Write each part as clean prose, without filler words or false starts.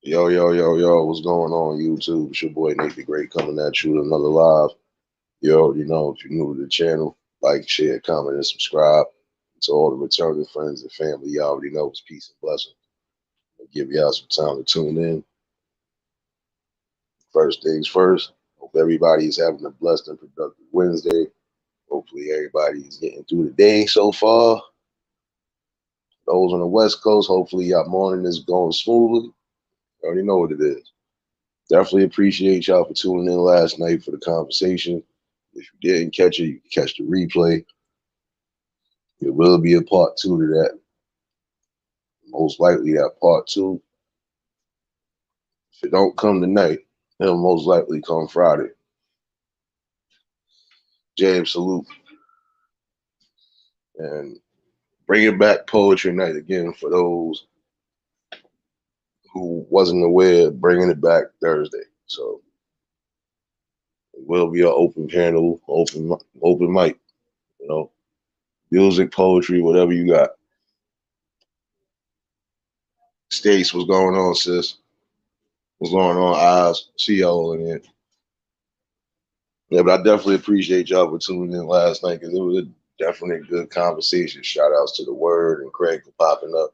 Yo, yo, yo, yo, what's going on, YouTube? It's your boy Nate the Great coming at you with another live. You already know if you're new to the channel, like, share, comment, and subscribe. To all the returning friends and family, you already know it's peace and blessing. I'll give y'all some time to tune in. First things first, hope everybody is having a blessed and productive Wednesday. Hopefully, everybody is getting through the day so far. Those on the West Coast, hopefully, your morning is going smoothly. You already know what it is. Definitely appreciate y'all for tuning in last night for the conversation. If you didn't catch it, you can catch the replay. There will be a part two to that. Most likely that part two, if it don't come tonight, it'll most likely come Friday. James Salute. And bringing back poetry night again for those who wasn't aware, bringing it back Thursday. So it will be an open panel, open mic, you know, music, poetry, whatever you got. Stace, what's going on, sis? What's going on, Oz? See y'all in here. Yeah, but I definitely appreciate y'all for tuning in last night because it was a definitely good conversation. Shout outs to the Word and Craig for popping up.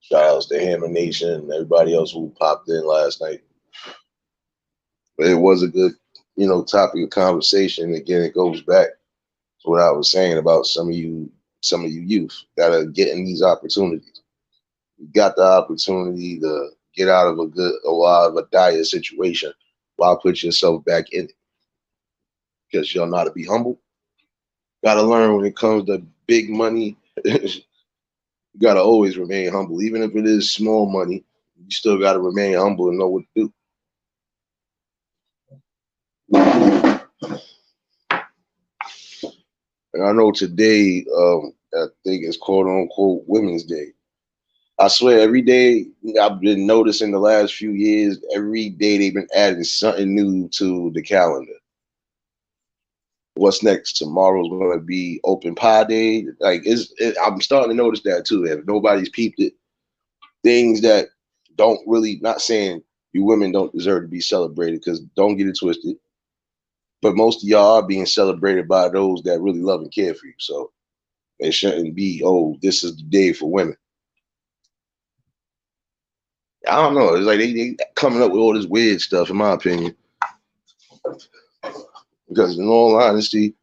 Shout outs to Hammer Nation and everybody else who popped in last night. But it was a good, topic of conversation. Again, it goes back to what I was saying about some of you youth that are getting these opportunities. You got the opportunity to get out of a lot of a dire situation. Why put yourself back in it? Because you'll know how to be humble. Got to learn when it comes to big money. You got to always remain humble, even if it is small money. You still got to remain humble and know what to do. And I know today, I think it's quote unquote Women's Day. I swear, every day I've been noticing the last few years, every day they've been adding something new to the calendar. What's next? Tomorrow's going to be Open Pie Day. I'm starting to notice that too. If nobody's peeped it, things that don't really, not saying you women don't deserve to be celebrated, because don't get it twisted. But most of y'all are being celebrated by those that really love and care for you. So it shouldn't be, oh, this is the day for women. I don't know. It's like they coming up with all this weird stuff, in my opinion. Because in all honesty,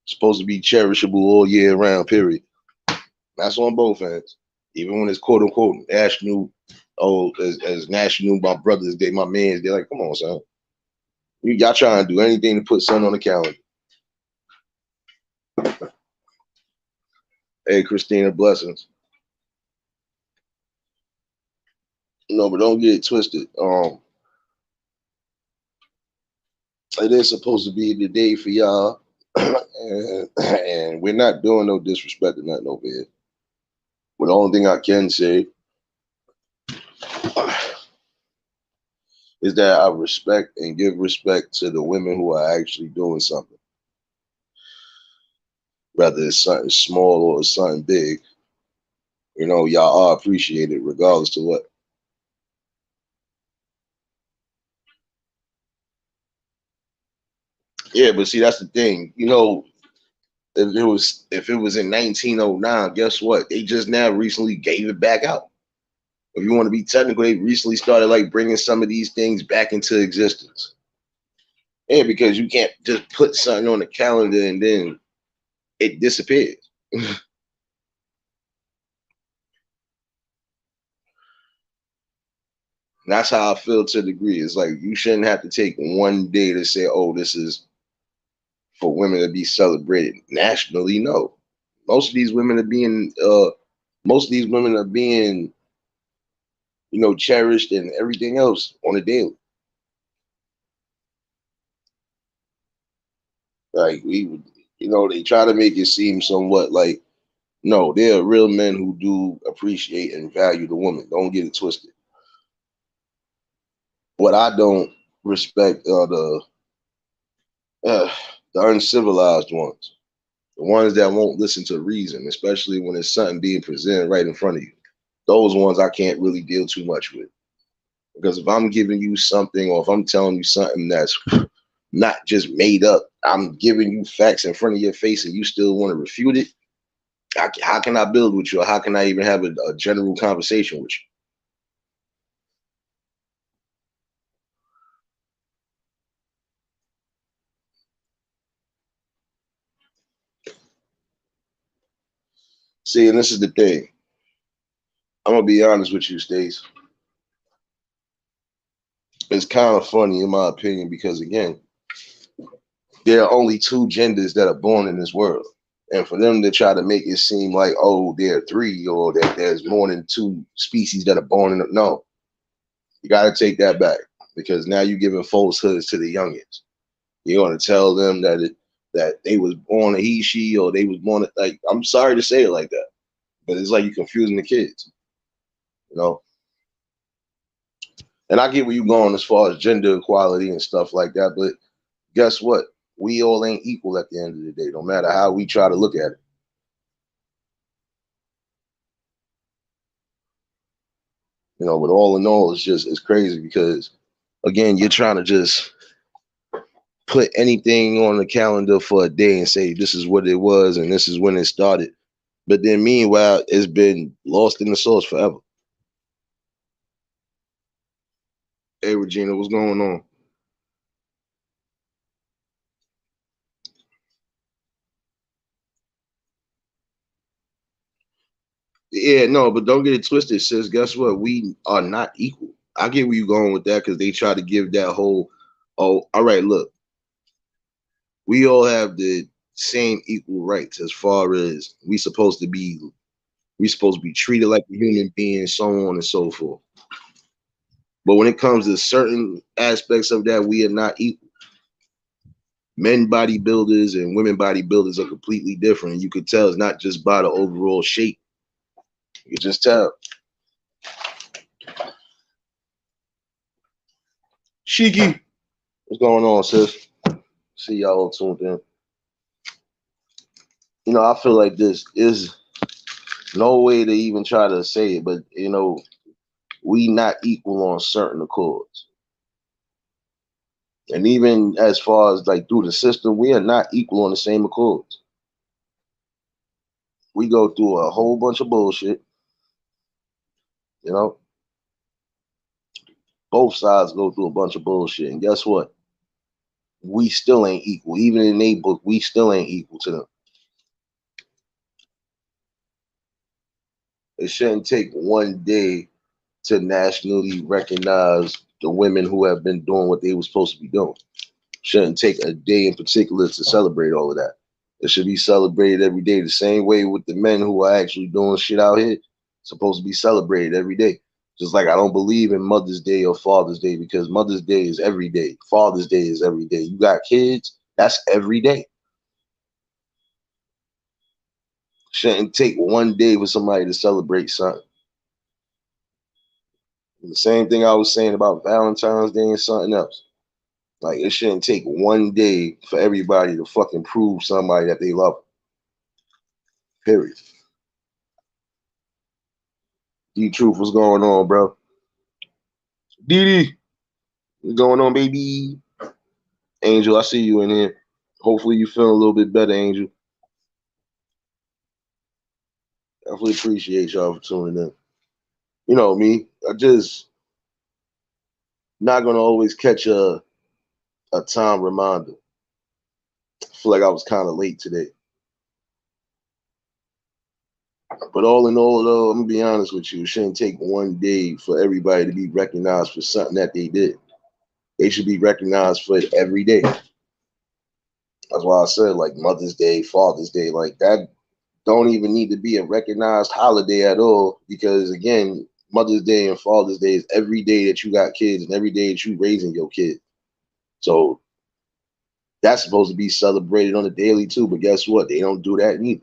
it's supposed to be cherishable all year round, period. That's on both ends. Even when it's quote unquote national, as national, my brother's day, my man's day, like, come on, son. Y'all trying to do anything to put something on the calendar. Hey, Christina, blessings. No, but don't get it twisted. It is supposed to be the day for y'all, and we're not doing no disrespect or nothing over here. But the only thing I can say is that I respect and give respect to the women who are actually doing something. Whether it's something small or something big, y'all are appreciated regardless to what. Yeah, but see, that's the thing. If it was in 1909, guess what? They just now recently gave it back out. If you want to be technical, they recently started like bringing some of these things back into existence. Yeah, because you can't just put something on the calendar and then it disappears. That's how I feel to a degree. It's like you shouldn't have to take one day to say, oh, this is for women to be celebrated nationally. No. Most of these women are being cherished and everything else on a daily. Like they try to make it seem somewhat like, no, there are real men who do appreciate and value the woman. Don't get it twisted. What I don't respect are uh, the uncivilized ones, the ones that won't listen to reason, especially when it's something being presented right in front of you. Those ones I can't really deal too much with. Because if I'm giving you something, or if I'm telling you something that's not just made up, I'm giving you facts in front of your face and you still want to refute it, how can I build with you? Or how can I even have a general conversation with you? See, and this is the thing. I'm gonna be honest with you, Stace. It's kind of funny in my opinion because again, there are only two genders that are born in this world. And for them to try to make it seem like, oh, there are three, or that there's more than two species that are born in, no, you got to take that back because now you're giving falsehoods to the youngins. You're going to tell them that they was born a he, she, or they was born like, I'm sorry to say it like that, but it's like you're confusing the kids, you know. And I get where you're going as far as gender equality and stuff like that, but guess what? We all ain't equal at the end of the day, no matter how we try to look at it. You know, but all in all, it's crazy because again, you're trying to just put anything on the calendar for a day and say this is what it was and this is when it started. But then meanwhile, it's been lost in the source forever. Hey Regina, what's going on? Yeah, no, but don't get it twisted, sis. Guess what? We are not equal. I get where you're going with that because they try to give that whole, oh, all right, look, we all have the same equal rights as far as we supposed to be treated like a human being, so on and so forth. But when it comes to certain aspects of that, we are not equal. Men bodybuilders and women bodybuilders are completely different. And you could tell it's not just by the overall shape. You can just tell. Shiki, what's going on, sis? See y'all all tuned in. You know, I feel like this is no way to even try to say it, but you know, we not equal on certain accords. And even as far as like through the system, we are not equal on the same accords. We go through a whole bunch of bullshit, you know. Both sides go through a bunch of bullshit. And guess what? We still ain't equal. Even in their book, we still ain't equal to them. It shouldn't take one day to nationally recognize the women who have been doing what they were supposed to be doing. Shouldn't take a day in particular to celebrate all of that. It should be celebrated every day the same way with the men who are actually doing shit out here. Supposed to be celebrated every day. Just like I don't believe in Mother's Day or Father's Day because Mother's Day is every day. Father's Day is every day. You got kids, that's every day. Shouldn't take one day for somebody to celebrate something. The same thing I was saying about Valentine's Day and something else. Like it shouldn't take one day for everybody to fucking prove somebody that they love. Period. D Truth, what's going on, bro? DD, what's going on, baby? Angel, I see you in here. Hopefully you feeling a little bit better, Angel. Definitely appreciate y'all for tuning in. You know me, I just not gonna always catch a time reminder. I feel like I was kind of late today. But all in all, though, I'm gonna be honest with you. It shouldn't take one day for everybody to be recognized for something that they did. They should be recognized for it every day. That's why I said like Mother's Day, Father's Day, like that don't even need to be a recognized holiday at all. Because again, Mother's Day and Father's Day is every day that you got kids and every day that you raising your kids. So that's supposed to be celebrated on a daily too. But guess what? They don't do that neither.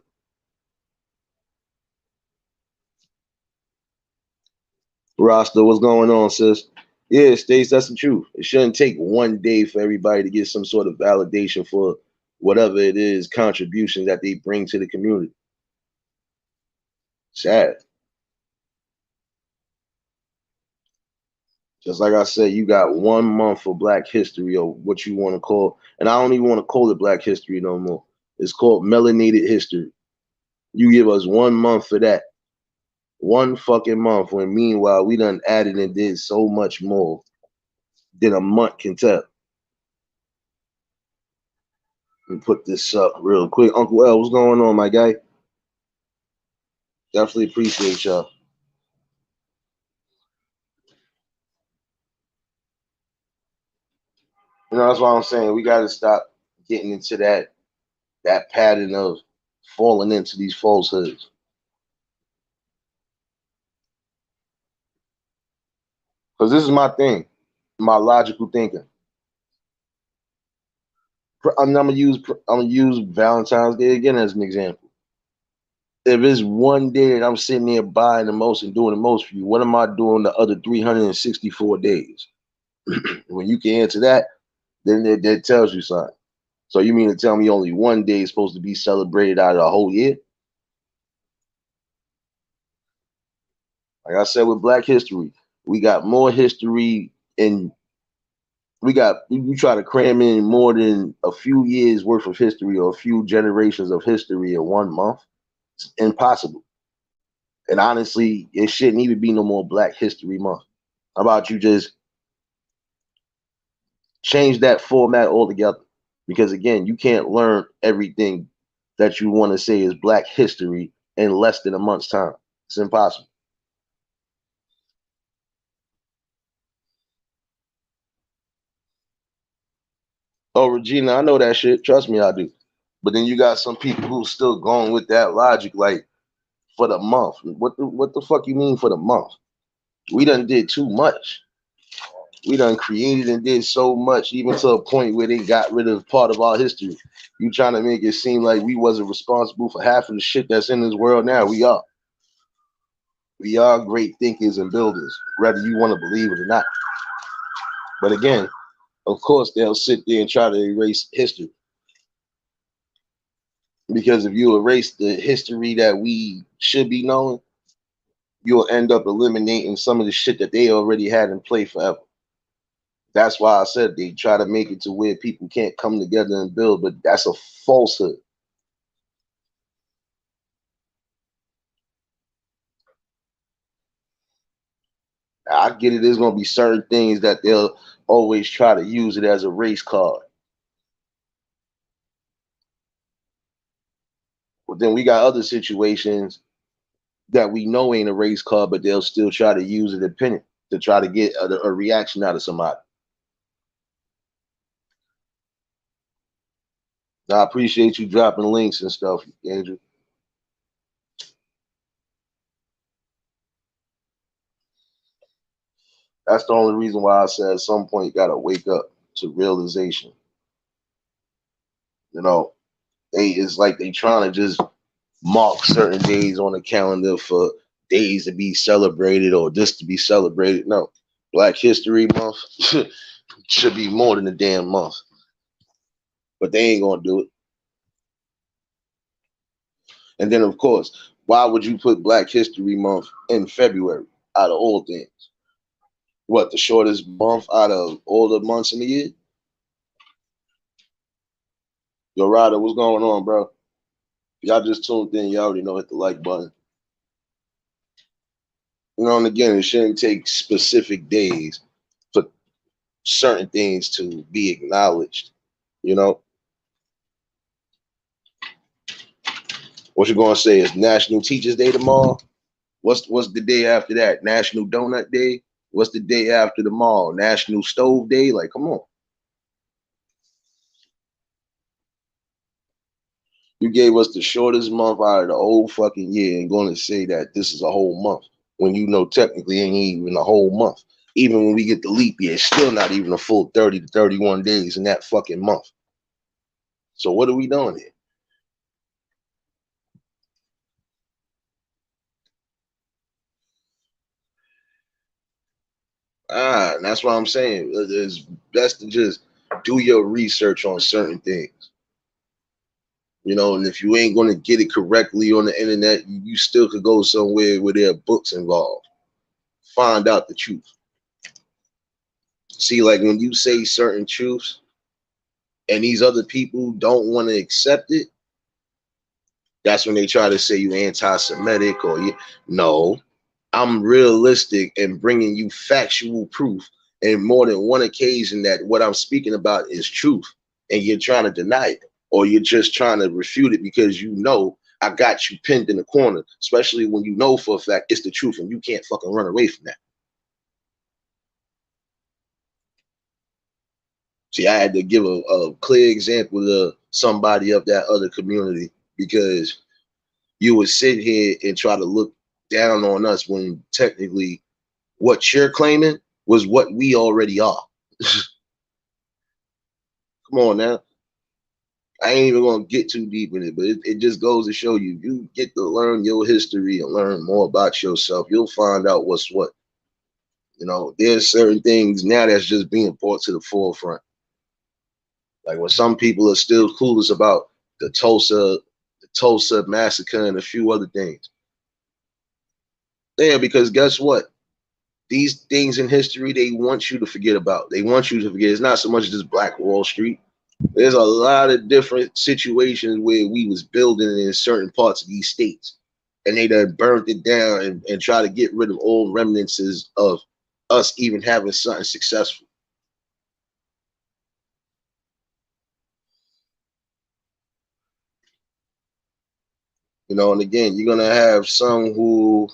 Rasta, what's going on, sis? Yeah, Stace, that's the truth. It shouldn't take one day for everybody to get some sort of validation for whatever it is, contribution that they bring to the community. Sad. Just like I said, you got 1 month for Black History or what you want to call, and I don't even want to call it Black History no more. It's called Melanated History. You give us 1 month for that. 1 fucking month, when meanwhile we done added and did so much more than a month can tell. Let me put this up real quick. Uncle L, what's going on, my guy? Definitely appreciate y'all. You know, that's why I'm saying we got to stop getting into that pattern of falling into these falsehoods. Because this is my thing, my logical thinking. I'm gonna use Valentine's Day again as an example. If it's one day that I'm sitting there buying the most and doing the most for you, what am I doing the other 364 days? When you can answer that, then that tells you something. So you mean to tell me only one day is supposed to be celebrated out of the whole year? Like I said with Black History, we got more history, and you try to cram in more than a few years worth of history or a few generations of history in 1 month. It's impossible. And honestly, it shouldn't even be no more Black History Month. How about you just change that format altogether? Because again, you can't learn everything that you want to say is Black history in less than a month's time. It's impossible. Oh, Regina, I know that shit. Trust me, I do. But then you got some people who still going with that logic, like for the month. What the fuck you mean for the month? We done did too much. We done created and did so much, even to a point where they got rid of part of our history. You trying to make it seem like we wasn't responsible for half of the shit that's in this world now. We are. We are great thinkers and builders, whether you want to believe it or not. But again, of course, they'll sit there and try to erase history. Because if you erase the history that we should be knowing, you'll end up eliminating some of the shit that they already had in play forever. That's why I said they try to make it to where people can't come together and build, but that's a falsehood. I get it. There's gonna be certain things that they'll always try to use it as a race card. But then we got other situations that we know ain't a race card, but they'll still try to use it opinion to try to get a reaction out of somebody. Now, I appreciate you dropping links and stuff, Andrew. That's the only reason why I said at some point you gotta wake up to realization. You know, it's like they trying to just mark certain days on the calendar for days to be celebrated or this to be celebrated. No, Black History Month should be more than a damn month, but they ain't gonna do it. And then, of course, why would you put Black History Month in February out of all things? What, the shortest month out of all the months in the year? Yo, Ryder, what's going on, bro? Y'all just tuned in. You already know, hit the like button. You know, and again, it shouldn't take specific days for certain things to be acknowledged. You know, what you gonna say is National Teachers Day tomorrow? What's the day after that? National Donut Day? What's the day after tomorrow? National Stove Day? Like, come on. You gave us the shortest month out of the whole fucking year and going to say that this is a whole month when you know technically ain't even a whole month. Even when we get the leap year, it's still not even a full 30 to 31 days in that fucking month. So what are we doing here? And that's what I'm saying. It's best to just do your research on certain things. You know, and if you ain't going to get it correctly on the internet, you still could go somewhere where there are books involved. Find out the truth. See, like when you say certain truths and these other people don't want to accept it, that's when they try to say you anti-Semitic or you. No, I'm realistic and bringing you factual proof in more than one occasion that what I'm speaking about is truth, and you're trying to deny it, or you're just trying to refute it because you know I got you pinned in the corner, especially when you know for a fact it's the truth and you can't fucking run away from that. See, I had to give a clear example to somebody of that other community because you would sit here and try to look down on us when technically what you're claiming was what we already are. Come on now. I ain't even gonna get too deep in it, but it just goes to show you, you get to learn your history and learn more about yourself. You'll find out what's what. You know, there's certain things now that's just being brought to the forefront. Like when some people are still clueless about the Tulsa massacre and a few other things. Yeah, because guess what? These things in history they want you to forget about. They want you to forget. It's not so much just Black Wall Street. There's a lot of different situations where we was building in certain parts of these states, and they done burnt it down and try to get rid of all remnants of us even having something successful. You know, and again, you're gonna have some who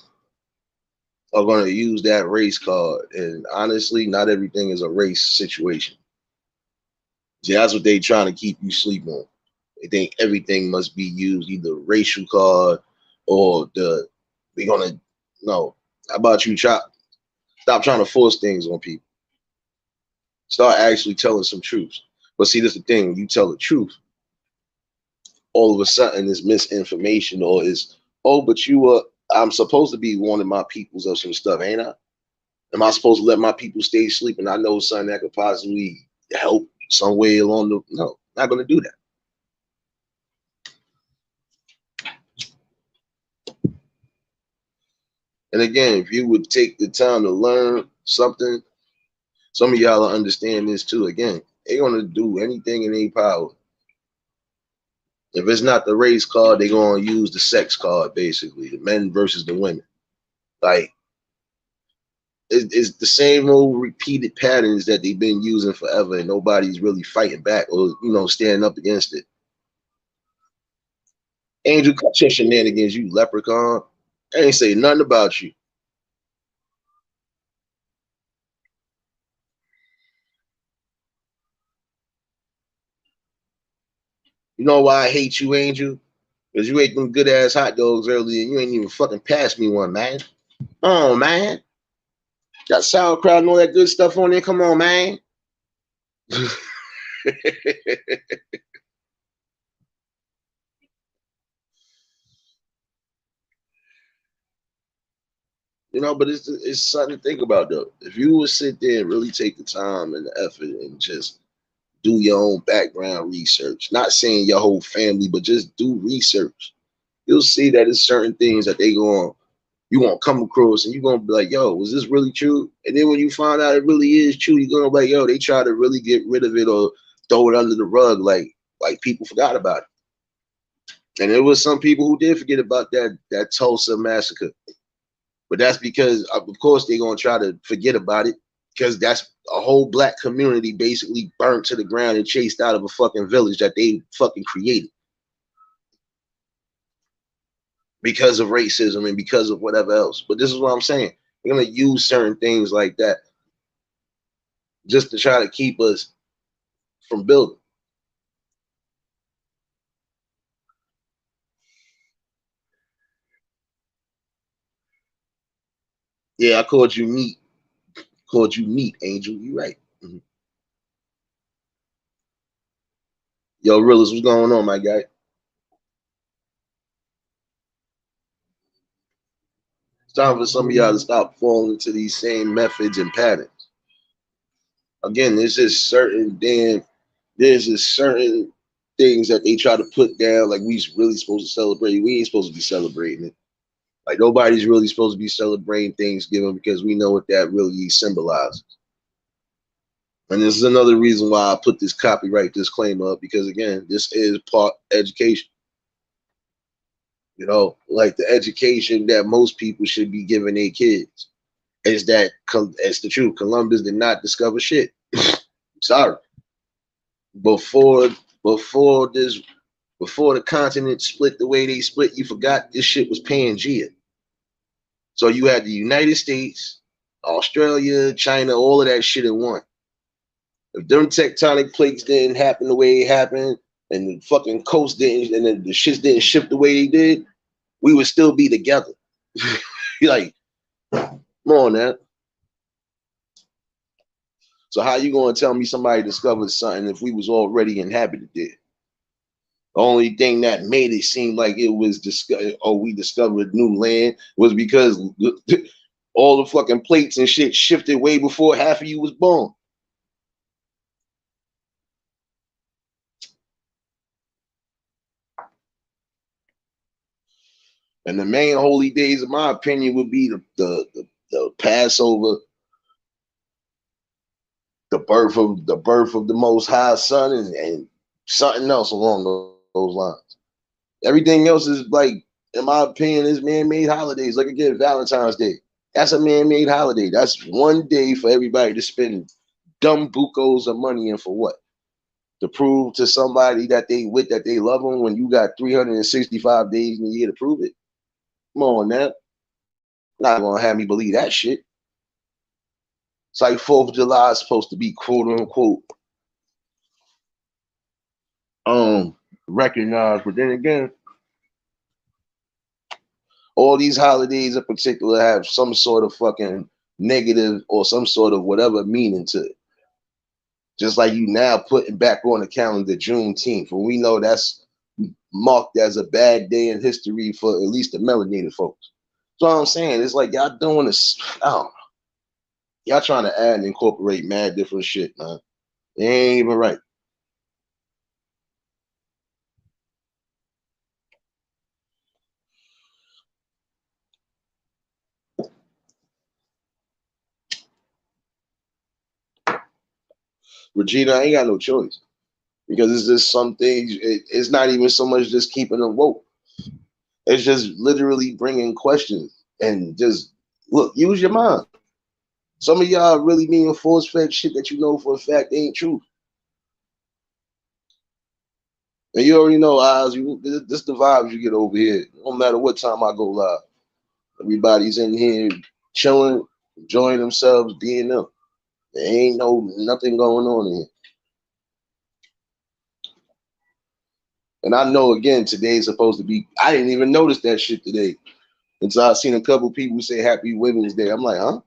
are gonna use that race card, and honestly, not everything is a race situation. See, that's what they trying to keep you sleep on. They think everything must be used, either racial card or the we're gonna no. How about you stop trying to force things on people. Start actually telling some truths. But see, this is the thing, when you tell the truth, all of a sudden it's misinformation or is, oh, but I'm supposed to be warning my peoples of some stuff, ain't I? Am I supposed to let my people stay asleep and I know something that could possibly help some way along the no, not gonna do that. And again, if you would take the time to learn something, some of y'all will understand this too. Again, they're gonna do anything in their power. If it's not the race card, they're gonna use the sex card, basically, the men versus the women. Like it's the same old repeated patterns that they've been using forever, and nobody's really fighting back or standing up against it. Angel, cut your shenanigans, you leprechaun. I ain't say nothing about you. You know why I hate you, Angel? Because you ate them good ass hot dogs earlier and you ain't even fucking passed me one, man. Oh, man. Got sauerkraut and all that good stuff on there. Come on, man. But it's something to think about though. If you would sit there and really take the time and the effort and just do your own background research, not saying your whole family, but just do research, you'll see that it's certain things that you won't come across and you're gonna be like, yo, was this really true? And then when you find out it really is true, you're gonna be like, yo, they try to really get rid of it or throw it under the rug like people forgot about it. And there was some people who did forget about that Tulsa massacre. But that's because, of course, they're gonna try to forget about it because that's a whole black community basically burnt to the ground and chased out of a fucking village that they fucking created because of racism and because of whatever else. But this is what I'm saying. They're gonna use certain things like that just to try to keep us from building. Yeah, I called you neat. Called you neat, Angel. You right. Mhm. Yo, Realist, what's going on, my guy? It's time for some of y'all to stop falling into these same methods and patterns. Again, there's just certain things that they try to put down like we really supposed to celebrate. We ain't supposed to be celebrating it. Like nobody's really supposed to be celebrating Thanksgiving because we know what that really symbolizes. And this is another reason why I put this copyright disclaimer up, because again, this is part education. You know, like the education that most people should be giving their kids is that it's the truth. Columbus did not discover shit. Sorry. Before before this before the continent split the way they split, you forgot this shit was Pangea. So you had the United States, Australia, China, all of that shit in one. If them tectonic plates didn't happen the way it happened, and the fucking coast didn't, and the shits didn't shift the way they did, we would still be together. You're like, come on, man. So how you gonna tell me somebody discovered something if we was already inhabited there? The only thing that made it seem like it was we discovered new land was because all the fucking plates and shit shifted way before half of you was born. And the main holy days, in my opinion, would be the Passover, the birth of the Most High Son, and something else along those lines. Everything else is like, in my opinion, is man-made holidays. Like again, Valentine's Day. That's a man-made holiday. That's one day for everybody to spend dumb bucos of money in for what? To prove to somebody that they love them when you got 365 days in a year to prove it. Come on, now. Not gonna have me believe that shit. It's like 4th of July is supposed to be quote unquote recognized, but then again, all these holidays in particular have some sort of fucking negative or some sort of whatever meaning to it. Just like you now putting back on the calendar Juneteenth, when we know that's marked as a bad day in history for at least the melanated folks. So I'm saying, it's like y'all doing this. I don't know. Y'all trying to add and incorporate mad different shit, man. It ain't even right. Regina, I ain't got no choice, because it's just some things. It's not even so much just keeping them woke. It's just literally bringing questions and just look. Use your mind. Some of y'all really being force fed shit that you know for a fact ain't true. And you already know, Oz, this the vibes you get over here. No matter what time I go live, everybody's in here chilling, enjoying themselves, being them. There ain't nothing going on in here. And I know, again, today's supposed to be. I didn't even notice that shit today until I seen a couple people say Happy Women's Day. I'm like, huh?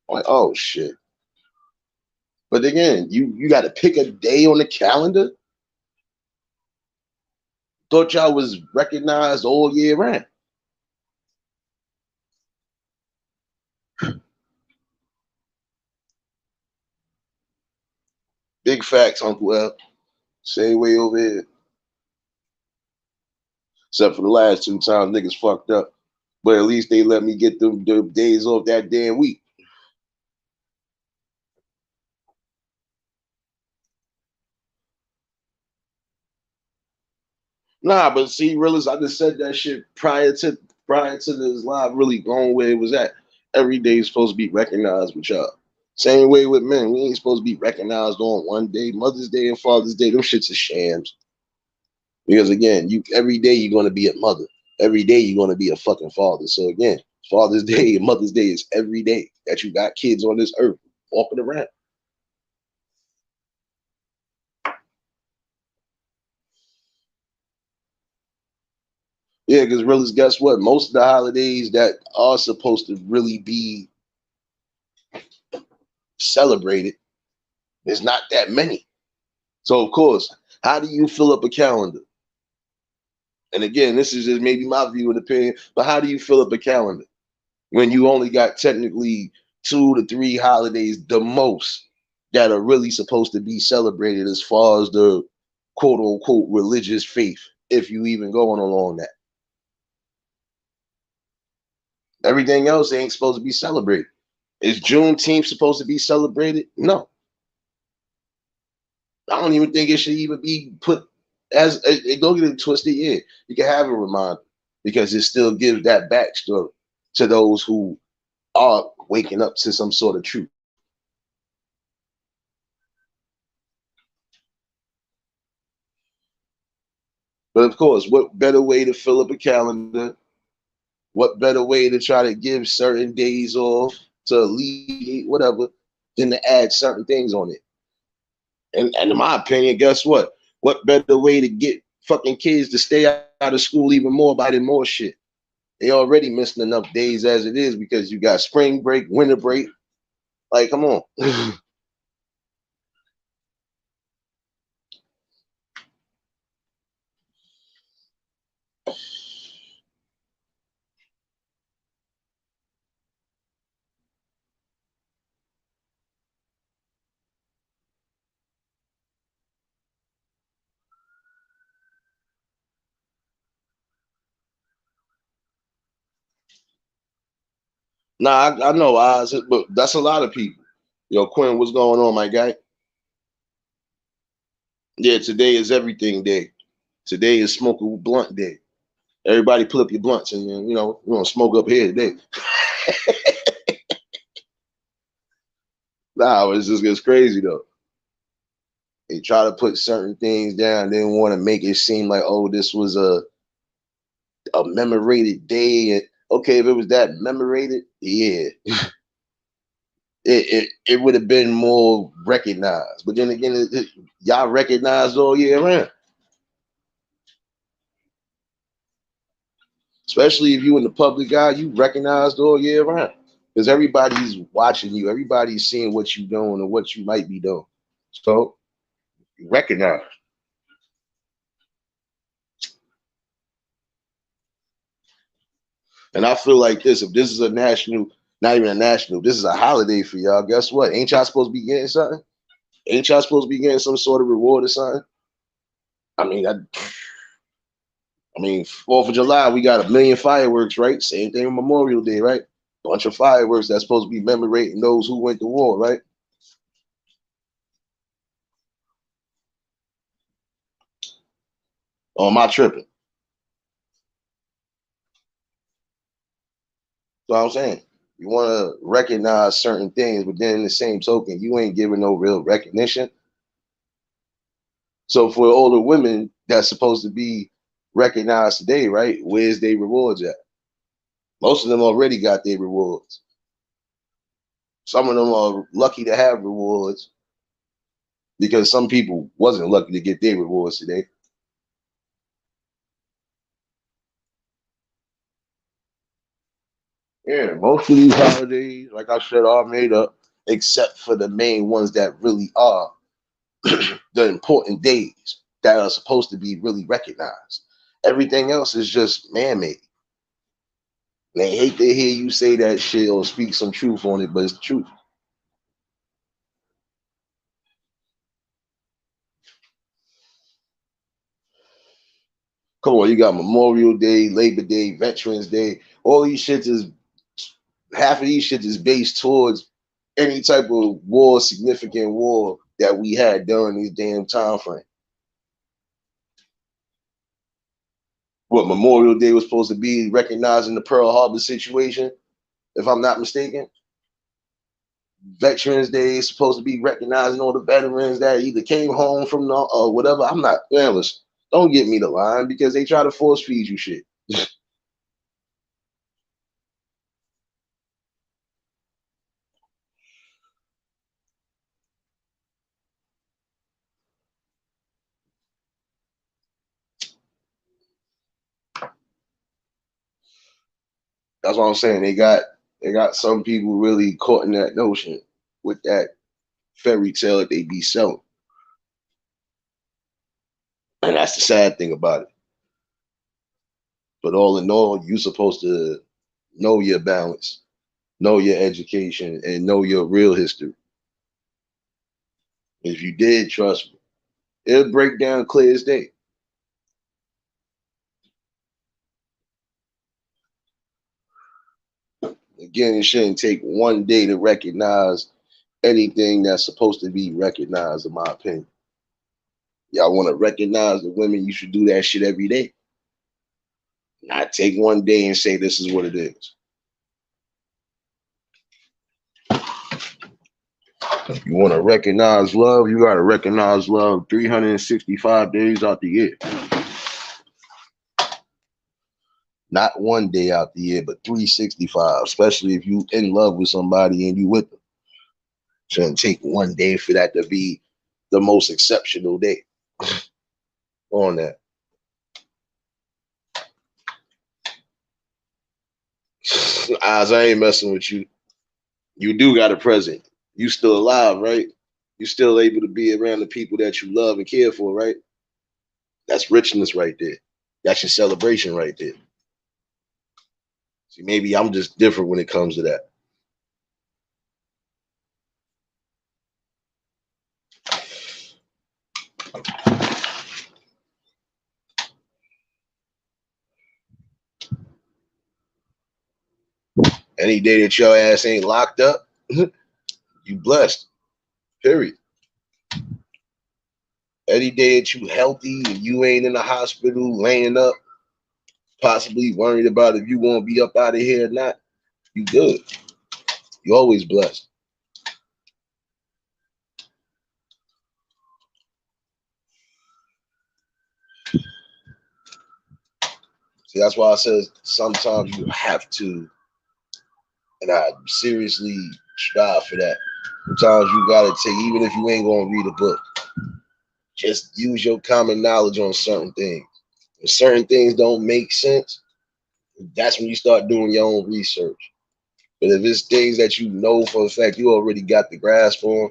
I'm like, oh shit. But again, you got to pick a day on the calendar. Thought y'all was recognized all year round. Big facts, Uncle L. Same way over here. Except for the last 2 times niggas fucked up. But at least they let me get the days off that damn week. Nah, but see, realize I just said that shit prior to this live really going where it was at. Every day is supposed to be recognized with y'all. Same way with men. We ain't supposed to be recognized on one day. Mother's Day and Father's Day, them shits are shams. Because again, every day you're gonna be a mother. Every day you're gonna be a fucking father. So again, Father's Day and Mother's Day is every day that you got kids on this earth walking around. Yeah, because really, guess what? Most of the holidays that are supposed to really be celebrated, there's not that many. So of course, how do you fill up a calendar? And again, this is just maybe my view and opinion, but how do you fill up a calendar when you only got technically 2 to 3 holidays, the most, that are really supposed to be celebrated as far as the quote unquote religious faith, if you even going along that? Everything else ain't supposed to be celebrated. Is Juneteenth supposed to be celebrated? No. I don't even think it should even be put as don't get it twisted. Yeah, you can have a reminder because it still gives that backstory to those who are waking up to some sort of truth. But of course, what better way to fill up a calendar? What better way to try to give certain days off to alleviate whatever than to add certain things on it? And in my opinion, guess what? What better way to get fucking kids to stay out of school even more by adding more shit? They already missing enough days as it is because you got spring break, winter break. Like, come on. Nah, I know Oz, but that's a lot of people. Yo, Quinn, what's going on, my guy? Yeah, today is everything day. Today is smoking blunt day. Everybody pull up your blunts and we're gonna smoke up here today. Nah, it's just gets crazy though. They try to put certain things down, they want to make it seem like, oh, this was a commemorated day. And okay, if it was that commemorated, yeah, it would have been more recognized. But then again, y'all recognized all year round, especially if you in the public eye, you recognized all year round because everybody's watching you, everybody's seeing what you're doing and what you might be doing. So you recognize. And I feel like this: if this is a national, not even a national, this is a holiday for y'all. Guess what? Ain't y'all supposed to be getting something? Ain't y'all supposed to be getting some sort of reward or something? I mean, Fourth of July, we got a million fireworks, right? Same thing with Memorial Day, right? Bunch of fireworks that's supposed to be commemorating those who went to war, right? Or am I tripping? So I'm saying you want to recognize certain things, but then in the same token, you ain't giving no real recognition. So for older women that's supposed to be recognized today, right? Where's their rewards at? Most of them already got their rewards. Some of them are lucky to have rewards because some people wasn't lucky to get their rewards today. Yeah, most of these holidays, like I said, are made up, except for the main ones that really are the important days that are supposed to be really recognized. Everything else is just man-made. They hate to hear you say that shit or speak some truth on it, but it's the truth. Come on, you got Memorial Day, Labor Day, Veterans Day. All these shits is half of these shits is based towards any type of war, significant war that we had during these damn time frame. What Memorial Day was supposed to be recognizing the Pearl Harbor situation, if I'm not mistaken. Veterans Day is supposed to be recognizing all the veterans that either came home from the whatever. I'm not, man, listen, don't get me the line because they try to force feed you shit. That's what I'm saying. They got some people really caught in that notion with that fairy tale that they be selling. And that's the sad thing about it. But all in all, you're supposed to know your balance, know your education, and know your real history. If you did, trust me, it'll break down clear as day. Again, it shouldn't take one day to recognize anything that's supposed to be recognized, in my opinion. Y'all want to recognize the women, you should do that shit every day. Not take one day and say this is what it is. You want to recognize love, you got to recognize love 365 days out the year. Not one day out the year, but 365, especially if you in love with somebody and you with them. Shouldn't take one day for that to be the most exceptional day on that. Oz, I ain't messing with you. You do got a present. You still alive, right? You still able to be around the people that you love and care for, right? That's richness right there. That's your celebration right there. See, maybe I'm just different when it comes to that. Any day that your ass ain't locked up, you blessed. Period. Any day that you healthy and you ain't in the hospital laying up, possibly worried about if you gonna be up out of here or not, you good. You always blessed. See, that's why I said sometimes you have to, and I seriously strive for that. Sometimes you gotta take, even if you ain't gonna read a book, just use your common knowledge on certain things. If certain things don't make sense, that's when you start doing your own research. But if it's things that you know for a fact you already got the grasp on, you're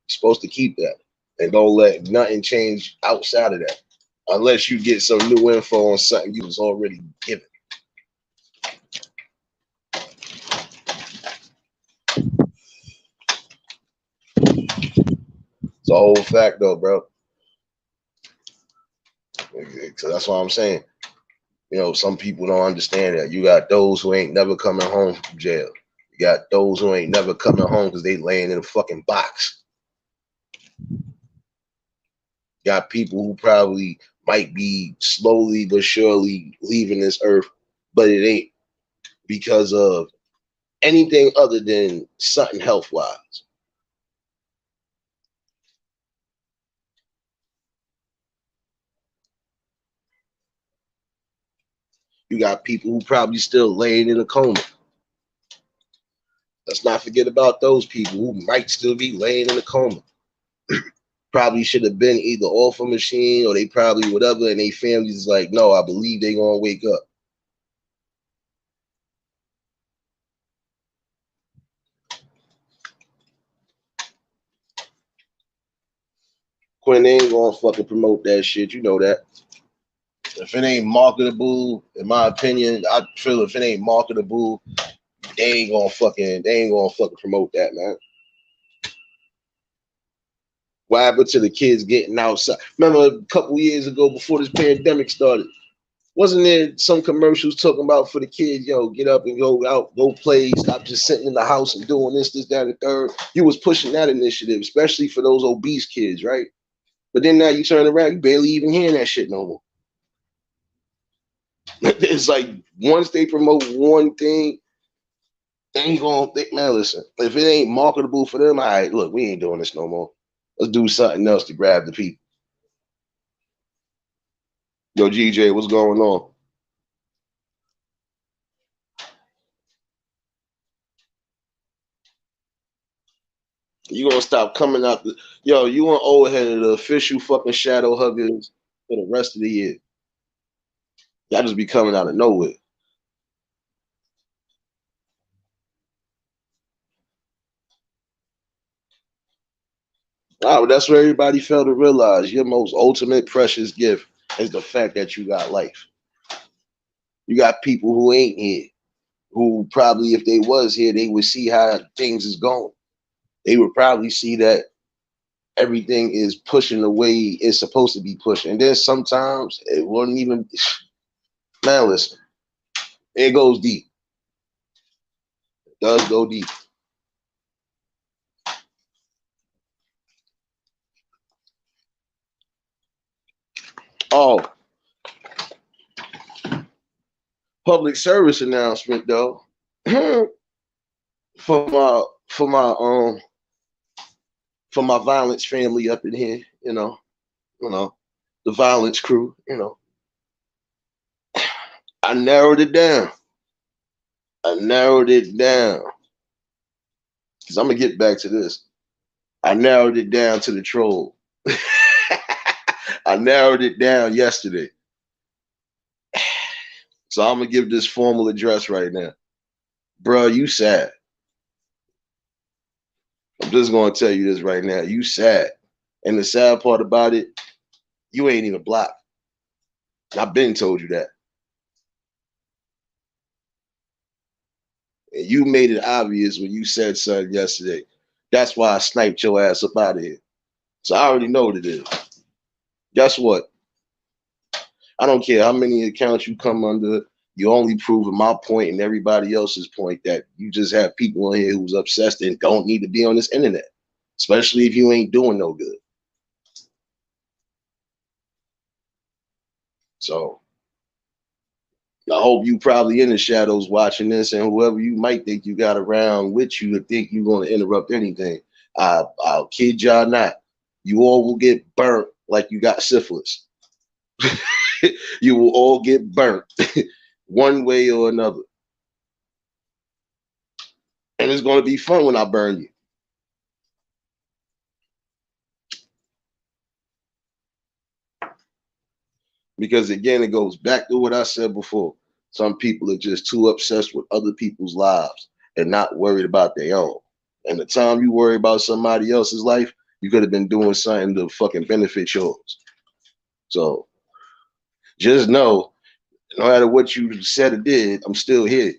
supposed to keep that. And don't let nothing change outside of that. Unless you get some new info on something you was already given. It's a whole fact though, bro. So that's what I'm saying. You know, some people don't understand that. You got those who ain't never coming home from jail. You got those who ain't never coming home because they laying in a fucking box. You got people who probably might be slowly but surely leaving this earth, but it ain't because of anything other than something health-wise. You got people who probably still laying in a coma. Let's not forget about those people who might still be laying in a coma. Probably should have been either off a machine or they probably whatever, and they families is like, no, I believe they gonna wake up. Quinn, they ain't gonna fucking promote that shit. You know that. If it ain't marketable, in my opinion, I feel if it ain't marketable, they ain't gonna fucking promote that, man. What happened to the kids getting outside? Remember a couple years ago before this pandemic started, wasn't there some commercials talking about for the kids, yo, get up and go out, go play, stop just sitting in the house and doing this, that, and the third. You was pushing that initiative, especially for those obese kids, right? But then now you turn around, you barely even hearing that shit no more. It's like once they promote one thing, they ain't gonna think, man, listen, if it ain't marketable for them, all right, look, we ain't doing this no more. Let's do something else to grab the people. Yo, GJ, what's going on? You gonna stop coming out the yo, you want old head of the official fucking shadow huggers for the rest of the year. Y'all just be coming out of nowhere. Wow, that's what everybody failed to realize. Your most ultimate precious gift is the fact that you got life. You got people who ain't here, who probably if they was here, they would see how things is going. They would probably see that everything is pushing the way it's supposed to be pushing. And then sometimes it wouldn't even man, listen, it goes deep. It does go deep. Oh, public service announcement though. for my for my for my violence family up in here, you know, the violence crew, I narrowed it down. I narrowed it down. Because I'm gonna get back to this. I narrowed it down to the troll. I narrowed it down yesterday. So I'm gonna give this formal address right now. Bro, you sad. I'm just gonna tell you this right now. You sad. And the sad part about it, you ain't even blocked. I've been told you that. And you made it obvious when you said something yesterday. That's why I sniped your ass up out of here. So I already know what it is. Guess what? I don't care how many accounts you come under. You only proving my point and everybody else's point that you just have people on here who's obsessed and don't need to be on this internet, especially if you ain't doing no good. So I hope you probably in the shadows watching this, and whoever you might think you got around with you to think you're going to interrupt anything. I'll kid y'all not. You all will get burnt like you got syphilis. You will all get burnt one way or another. And it's going to be fun when I burn you. Because again, it goes back to what I said before. Some people are just too obsessed with other people's lives and not worried about their own. And the time you worry about somebody else's life, you could have been doing something to fucking benefit yours. So just know, no matter what you said or did, I'm still here.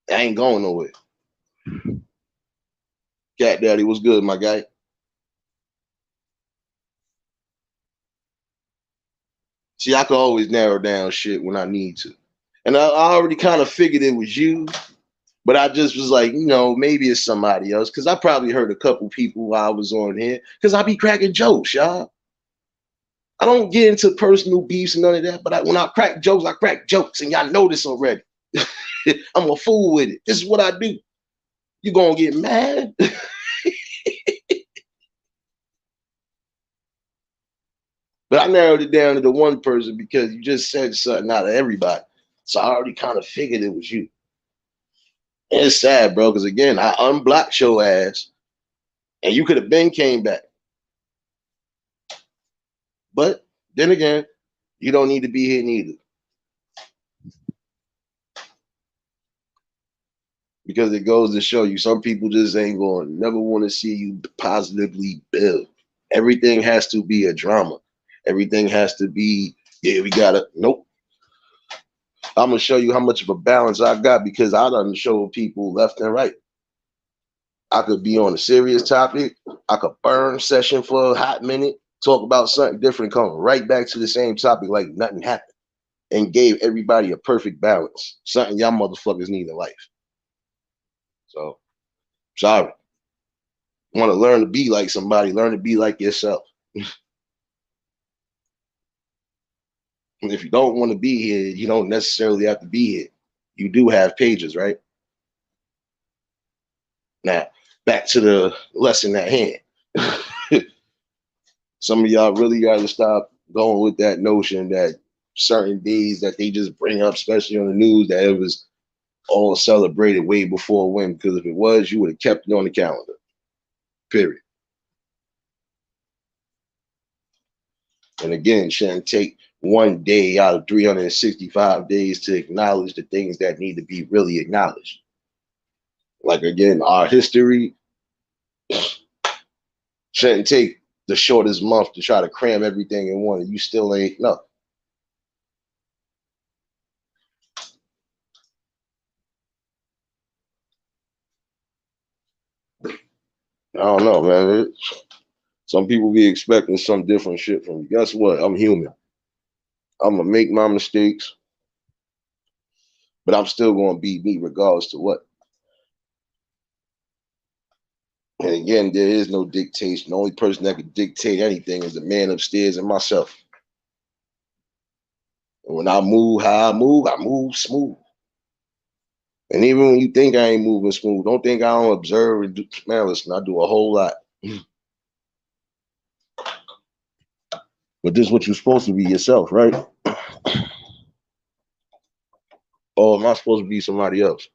I ain't going nowhere. Cat Daddy, what's good, my guy? See, I can always narrow down shit when I need to. And I already kind of figured it was you, but I just was like, maybe it's somebody else. Because I probably heard a couple people while I was on here. Because I be cracking jokes, y'all. I don't get into personal beefs and none of that. But when I crack jokes, I crack jokes. And y'all know this already. I'm a fool with it. This is what I do. You gonna get mad? But I narrowed it down to the one person because you just said something out of everybody. So I already kind of figured it was you. And it's sad, bro, because again, I unblocked your ass and you could have been came back. But then again, you don't need to be here neither. Because it goes to show you some people just ain't going to never want to see you positively build. Everything has to be a drama. Everything has to be, yeah, we got to, nope. I'm going to show you how much of a balance I got because I done show people left and right. I could be on a serious topic. I could burn session for a hot minute, talk about something different, come right back to the same topic like nothing happened, and gave everybody a perfect balance. Something y'all motherfuckers need in life. So, sorry. Want to learn to be like somebody, learn to be like yourself. And if you don't want to be here, you don't necessarily have to be here. You do have pages, right? Now, back to the lesson at hand. Some of y'all really got to stop going with that notion that certain days that they just bring up, especially on the news, that it was all celebrated way before when. Because if it was, you would have kept it on the calendar. Period. And again, shouldn't take one day out of 365 days to acknowledge the things that need to be really acknowledged. Like again, our history shouldn't take the shortest month to try to cram everything in one, and you still ain't no. I don't know, man. Some people be expecting some different shit from you. Guess what? I'm human. I'm gonna make my mistakes, but I'm still gonna be me regardless to what. And again, there is no dictation. The only person that can dictate anything is the man upstairs and myself. And when I move how I move smooth. And even when you think I ain't moving smooth, don't think I don't observe and do. Man, listen, I do a whole lot. But this is what you're supposed to be yourself, right? Or am I supposed to be somebody else?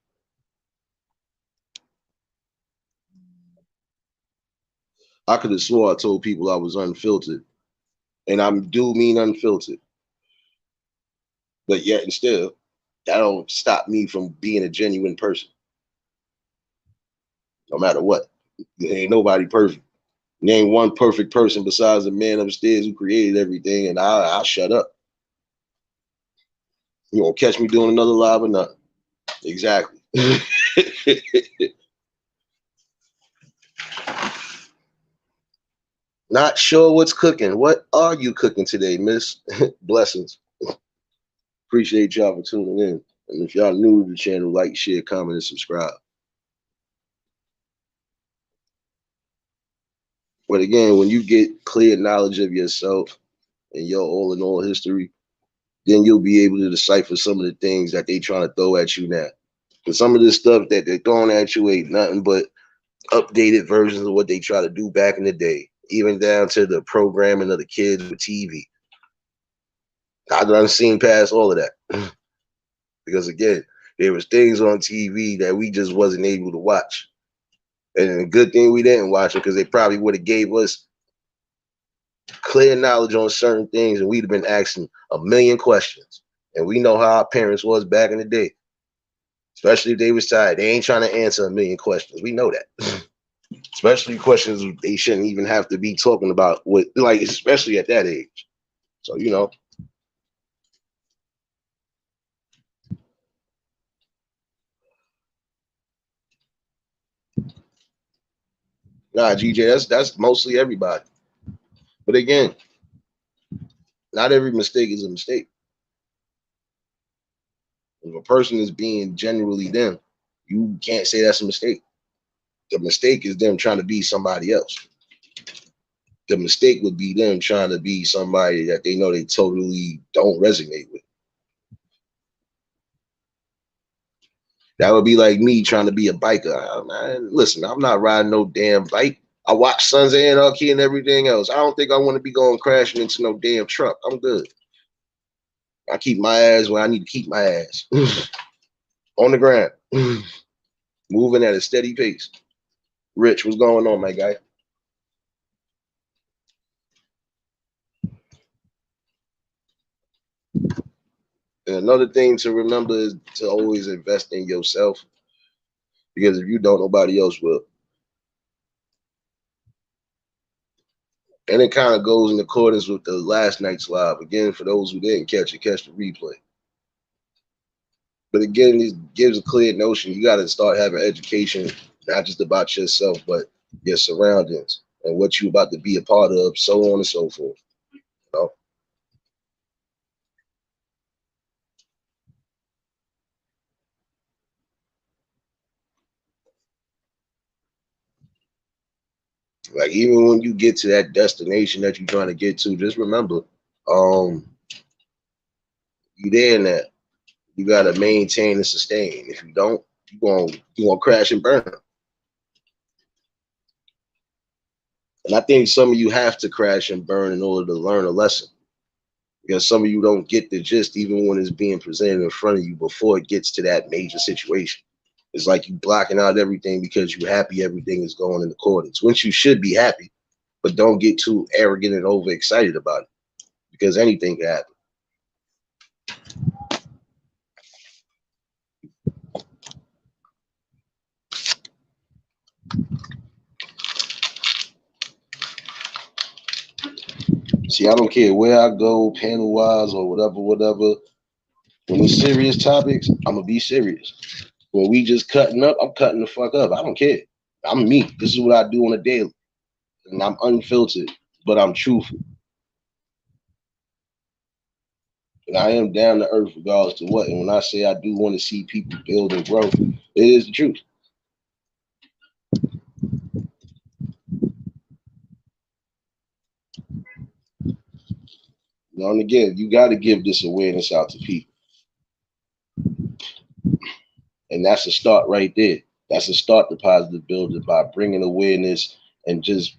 I could have swore I told people I was unfiltered. And I do mean unfiltered. But yet and still, that don't stop me from being a genuine person. No matter what. There ain't nobody perfect. There ain't one perfect person besides the man upstairs who created everything, and I'll shut up. You won't catch me doing another live or nothing. Exactly. Not sure what's cooking. What are you cooking today, miss? Blessings. Appreciate y'all for tuning in. And if y'all new to the channel, like, share, comment, and subscribe. But again, when you get clear knowledge of yourself and your all in all history, then you'll be able to decipher some of the things that they trying to throw at you now. Because some of this stuff that they're throwing at you ain't nothing but updated versions of what they try to do back in the day, even down to the programming of the kids with TV. I've done seen past all of that. Because again, there was things on TV that we just wasn't able to watch. And a good thing we didn't watch it, because they probably would have gave us clear knowledge on certain things and we'd have been asking a million questions. And we know how our parents was back in the day. Especially if they was tired. They ain't trying to answer a million questions. We know that. Especially questions they shouldn't even have to be talking about with, like, especially at that age. So, you know. Nah, GJ, that's mostly everybody. But again, not every mistake is a mistake. If a person is being genuinely them, you can't say that's a mistake. The mistake is them trying to be somebody else. The mistake would be them trying to be somebody that they know they totally don't resonate with. That would be like me trying to be a biker. Man, listen, I'm not riding no damn bike. I watch Sons of Anarchy and everything else. I don't think I want to be going crashing into no damn truck. I'm good. I keep my ass where I need to keep my ass. On the ground. Moving at a steady pace. Rich, what's going on, my guy? And another thing to remember is to always invest in yourself. Because if you don't, nobody else will. And it kind of goes in accordance with the last night's live. Again, for those who didn't catch it, catch the replay. But again, it gives a clear notion. You got to start having education, not just about yourself, but your surroundings and what you're about to be a part of, so on and so forth. You know? Like, even when you get to that destination that you're trying to get to, just remember, you there now. You got to maintain and sustain. If you don't, you're gonna crash and burn. And I think some of you have to crash and burn in order to learn a lesson. Because some of you don't get the gist even when it's being presented in front of you before it gets to that major situation. It's like you blocking out everything because you're happy everything is going in accordance, which you should be happy, but don't get too arrogant and overexcited about it because anything can happen. See, I don't care where I go, panel wise or whatever. When it's serious topics, I'm gonna be serious. When we just cutting up, I'm cutting the fuck up. I don't care. I'm me. This is what I do on a daily. And I'm unfiltered, but I'm truthful. And I am down to earth regardless to what. And when I say I do want to see people build and grow, it is the truth. You know, and again, you got to give this awareness out to people. And that's a start right there. That's a start to positive building by bringing awareness and just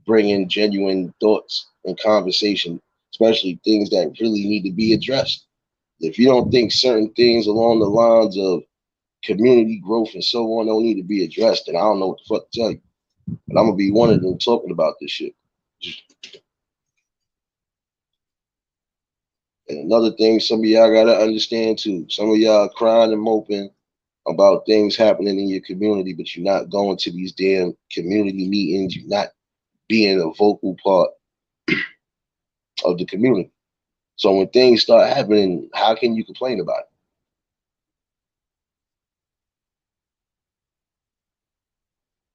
bringing genuine thoughts and conversation, especially things that really need to be addressed. If you don't think certain things along the lines of community growth and so on don't need to be addressed, then I don't know what the fuck to tell you. But I'm gonna be one of them talking about this shit. And another thing, some of y'all gotta understand too. Some of y'all crying and moping about things happening in your community, but you're not going to these damn community meetings. You're not being a vocal part of the community. So when things start happening, how can you complain about it?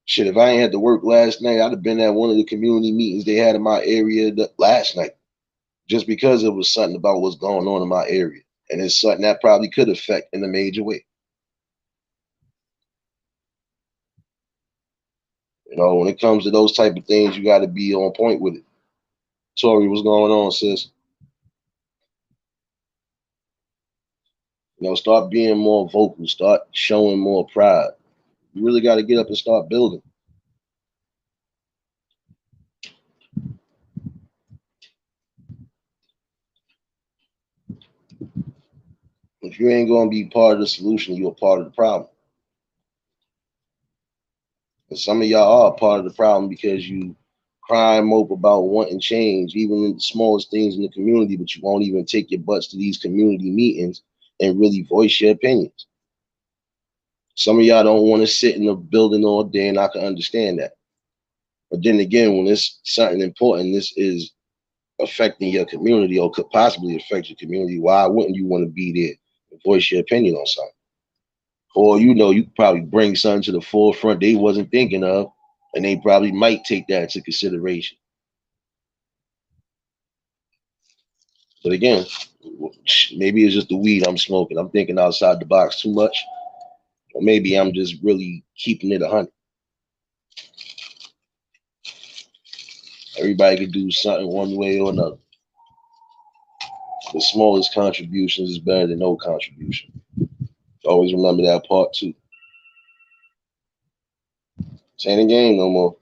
Shit, if I ain't had to work last night, I'd have been at one of the community meetings they had in my area last night, just because it was something about what's going on in my area. And it's something that probably could affect in a major way. You know, when it comes to those type of things, you got to be on point with it. Tori, what's going on, sis? You know, start being more vocal, start showing more pride. You really got to get up and start building. If you ain't going to be part of the solution, you're a part of the problem. And some of y'all are part of the problem because you cry and mope about wanting change, even in the smallest things in the community, but you won't even take your butts to these community meetings and really voice your opinions. Some of y'all don't want to sit in the building all day, and I can understand that. But then again, when it's something important, this is affecting your community or could possibly affect your community, why wouldn't you want to be there and voice your opinion on something? Or you know, you could probably bring something to the forefront they wasn't thinking of, and they probably might take that into consideration. But again, maybe it's just the weed I'm smoking. I'm thinking outside the box too much, or maybe I'm just really keeping it 100. Everybody could do something one way or another. The smallest contributions is better than no contribution. Always remember that part too. This ain't a game no more.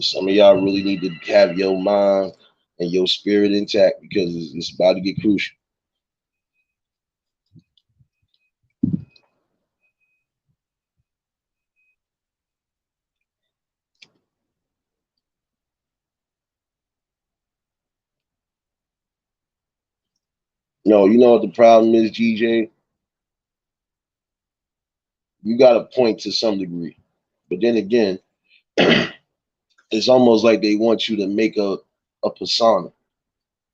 Some of y'all really need to have your mind and your spirit intact because it's about to get crucial. No, you know what the problem is, GJ? You got to point to some degree. But then again, it's almost like they want you to make a persona.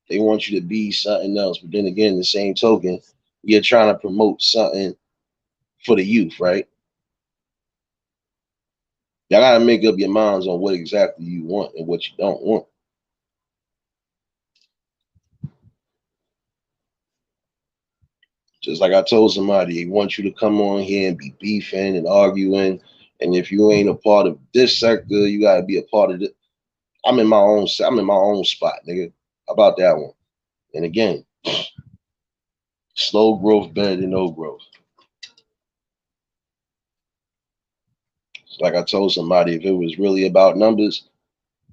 They want you to be something else. But then again, the same token, you're trying to promote something for the youth, right? Y'all gotta make up your minds on what exactly you want and what you don't want. Just like I told somebody, they want you to come on here and be beefing and arguing. And if you ain't a part of this sector, you gotta be a part of it. I'm in my own. I'm in my own spot, nigga. How about that one? And again, slow growth better than no growth. Like I told somebody, if it was really about numbers,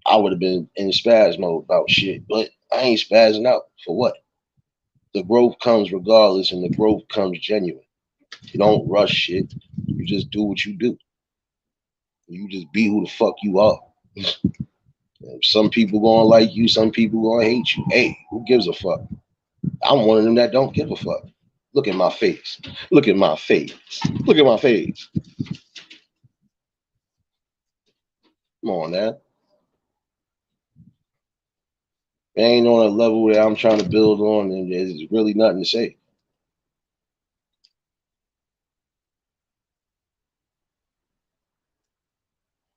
I would have been in spaz mode about shit. But I ain't spazzing out for what? The growth comes regardless, and the growth comes genuine. You don't rush shit. You just do what you do. You just be who the fuck you are. Some people gonna like you, some people gonna hate you. Hey, who gives a fuck? I'm one of them that don't give a fuck. Look at my face. Look at my face. Look at my face. Come on, man. It ain't on a level that I'm trying to build on, and there's really nothing to say.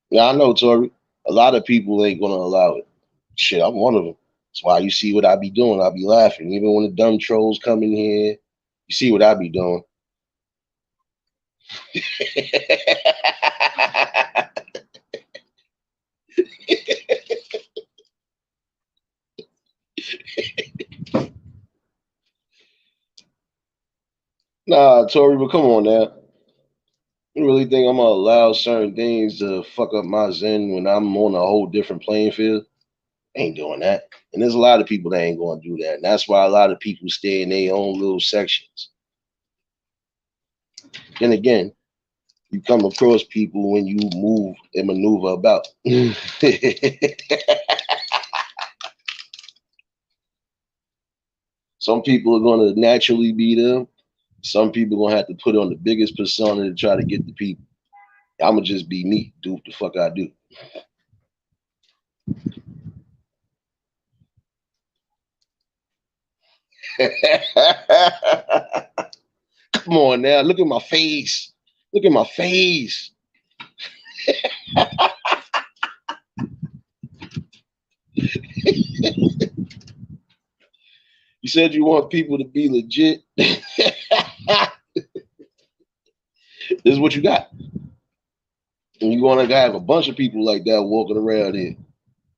Yeah, I know, Tori. A lot of people ain't gonna allow it. Shit, I'm one of them. That's why you see what I be doing. I be laughing. Even when the dumb trolls come in here, you see what I be doing. Nah, Tori, but come on now. You really think I'm gonna allow certain things to fuck up my zen when I'm on a whole different playing field? Ain't doing that. And there's a lot of people that ain't gonna do that. And that's why a lot of people stay in their own little sections. Then again, you come across people when you move and maneuver about. Some people are gonna naturally be them. Some people gonna have to put on the biggest persona to try to get the people. I'ma just be me, do what the fuck I do. Come on now, look at my face. Look at my face. You said you want people to be legit. This is what you got. And you want to have a bunch of people like that walking around here.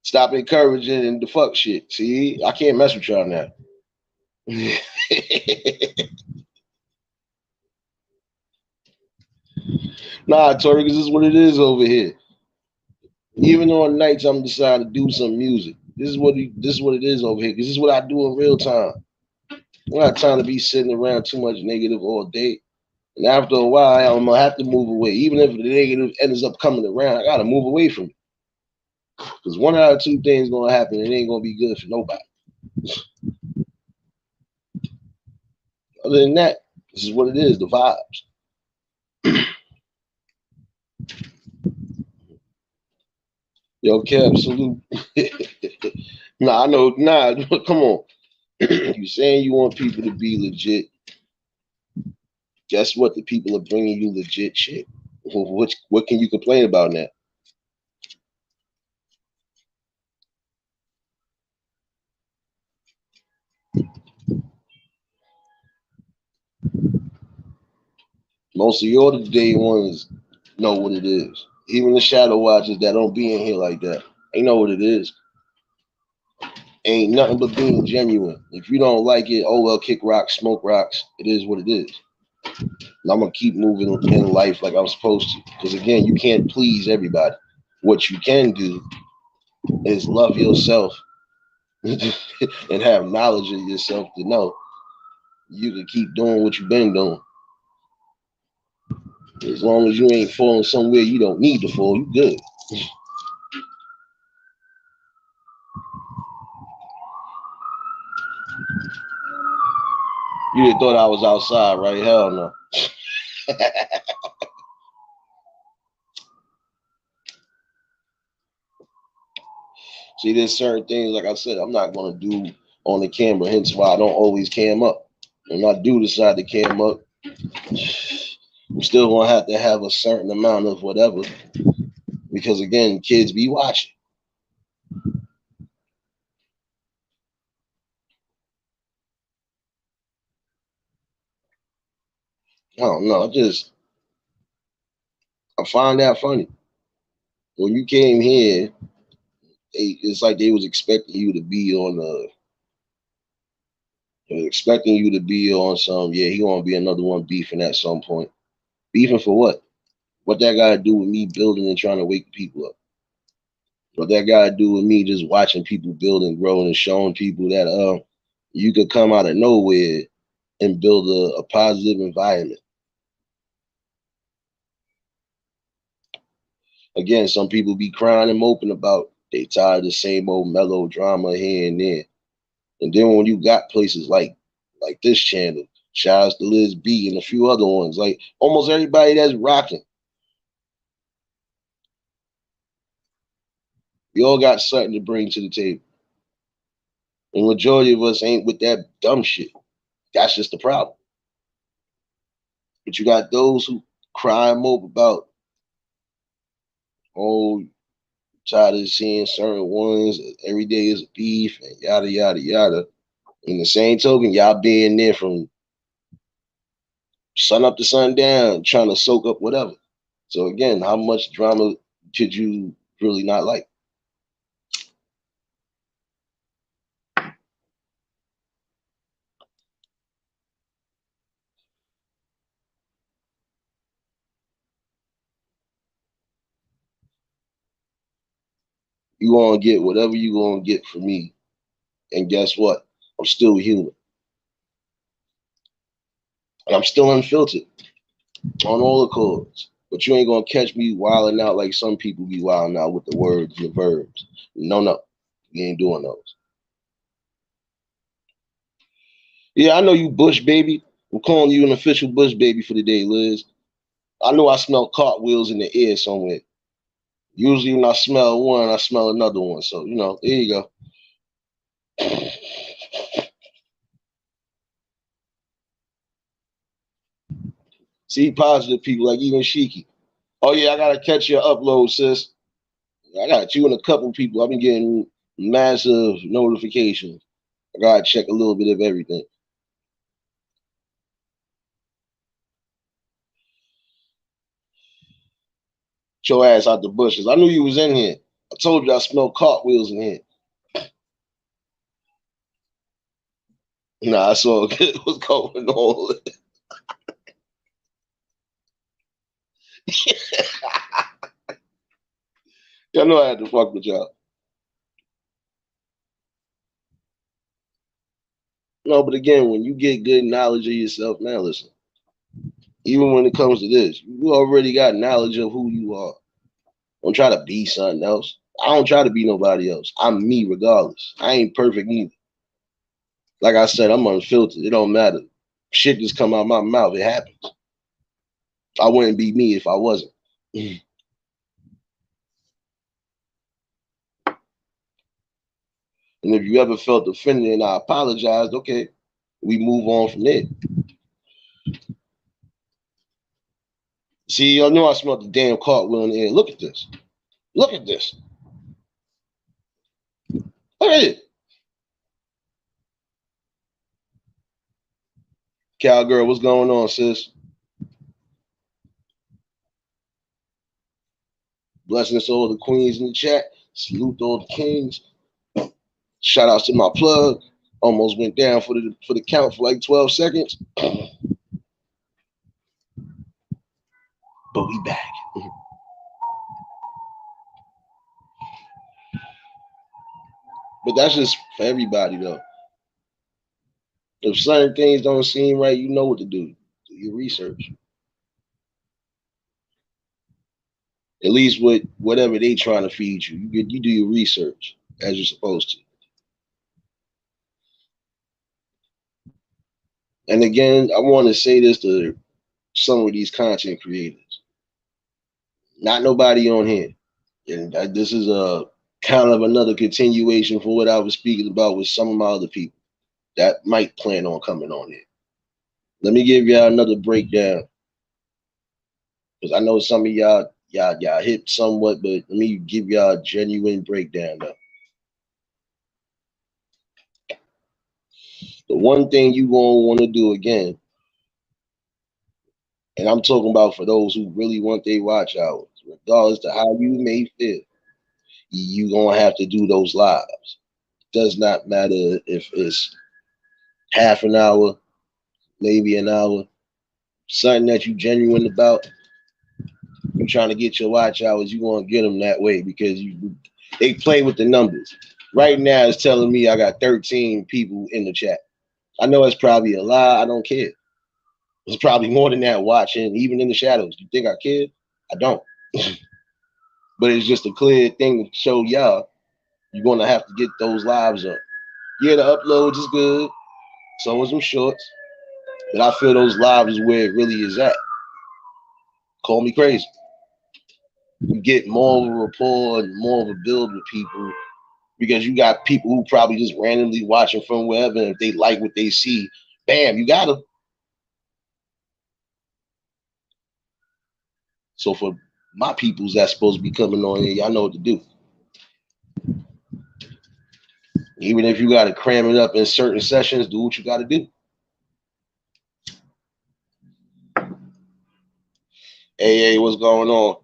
Stop encouraging and the fuck shit. See, I can't mess with y'all now. Nah, Tori, because this is what it is over here. Even on nights I'm deciding to do some music. This is what it is over here. Because this is what I do in real time. I'm not trying to be sitting around too much negative all day. And after a while, I'm gonna have to move away. Even if the negative ends up coming around, I gotta move away from it. Because one out of two things gonna happen, and it ain't gonna be good for nobody. Other than that, this is what it is, the vibes. Yo, Kev, salute. Nah, I know, nah, come on. You saying you want people to be legit. Guess what? The people are bringing you legit shit. What can you complain about now? Most of your day ones know what it is. Even the shadow watchers that don't be in here like that, they know what it is. Ain't nothing but being genuine. If you don't like it, oh well, kick rocks, smoke rocks. It is what it is. And I'm gonna keep moving in life like I'm supposed to. Because again, you can't please everybody. What you can do is love yourself and have knowledge of yourself to know you can keep doing what you've been doing. As long as you ain't falling somewhere you don't need to fall, you good. You didn't thought I was outside, right? Hell no. See, there's certain things, like I said, I'm not gonna do on the camera, hence why I don't always cam up. When I do decide to cam up, I'm still gonna have to have a certain amount of whatever. Because again, kids be watching. I don't know. I find that funny. When you came here, it's like they was expecting you to be on expecting you to be on some, yeah, he gonna be another one beefing at some point. Beefing for what? What that got to do with me building and trying to wake people up? What that got to do with me just watching people build and grow and showing people that you could come out of nowhere and build a positive environment. Again, some people be crying and moping about they tired of the same old melodrama here and there. And then when you got places like this channel, shouts to Liz B and a few other ones, like almost everybody that's rocking, we all got something to bring to the table. And majority of us ain't with that dumb shit. That's just the problem. But you got those who cry and mope about, oh, tired of seeing certain ones. Every day is a beef and yada yada yada. In the same token, y'all being there from sun up to sundown, trying to soak up whatever. So again, how much drama could you really not like? You gonna get whatever you gonna get from me. And guess what? I'm still human. And I'm still unfiltered on all the chords. But you ain't gonna catch me wilding out like some people be wilding out with the words and the verbs. No. You ain't doing those. Yeah, I know you Bush baby. I'm calling you an official Bush baby for the day, Liz. I know I smell cartwheels in the air somewhere. Usually when I smell one, I smell another one. So, there you go. See positive people like even Shiki. Oh yeah, I gotta catch your upload, sis. I got you and a couple people. I've been getting massive notifications. I gotta check a little bit of everything. Get your ass out the bushes. I knew you was in here. I told you I smelled cartwheels in here. Nah, I saw what's going on. I know I had to fuck with y'all. No, but again, when you get good knowledge of yourself, man, listen, even when it comes to this, you already got knowledge of who you are. Don't try to be something else. I don't try to be nobody else. I'm me regardless. I ain't perfect either. Like I said, I'm unfiltered. It don't matter. Shit just come out my mouth. It happens. I wouldn't be me if I wasn't. And if you ever felt offended and I apologized, okay, we move on from there. See, I know I smelled the damn cartwheel in the air. Look at this. Look at this. Look at it. Cowgirl, what's going on, sis? Blessings to all the queens in the chat. Salute to all the kings. Shout outs to my plug. Almost went down for the count for like 12 seconds. But we back. But that's just for everybody though. If certain things don't seem right, you know what to do. Do your research. At least with whatever they trying to feed you, you do your research as you're supposed to. And again, I want to say this to some of these content creators. Not nobody on here. And this is a kind of another continuation for what I was speaking about with some of my other people that might plan on coming on here. Let me give y'all another breakdown because I know some of y'all hit somewhat, but let me give y'all a genuine breakdown though. The one thing you gonna want to do again, and I'm talking about for those who really want their watch hours, regardless to how you may feel, you gonna have to do those lives. Does not matter if it's half an hour, maybe an hour, something that you genuine about. You trying to get your watch hours, you want to get them that way because they play with the numbers. Right now, it's telling me I got 13 people in the chat. I know it's probably a lie. I don't care. There's probably more than that watching, even in the shadows. You think I care? I don't. But it's just a clear thing to show y'all you're going to have to get those lives up. Yeah, the uploads is good. So is them shorts. But I feel those lives is where it really is at. Call me crazy. You get more of a rapport and more of a build with people because you got people who probably just randomly watching from wherever. And if they like what they see, bam, you got them. So for my peoples that's supposed to be coming on here, y'all know what to do. Even if you got to cram it up in certain sessions, do what you got to do. Hey, what's going on?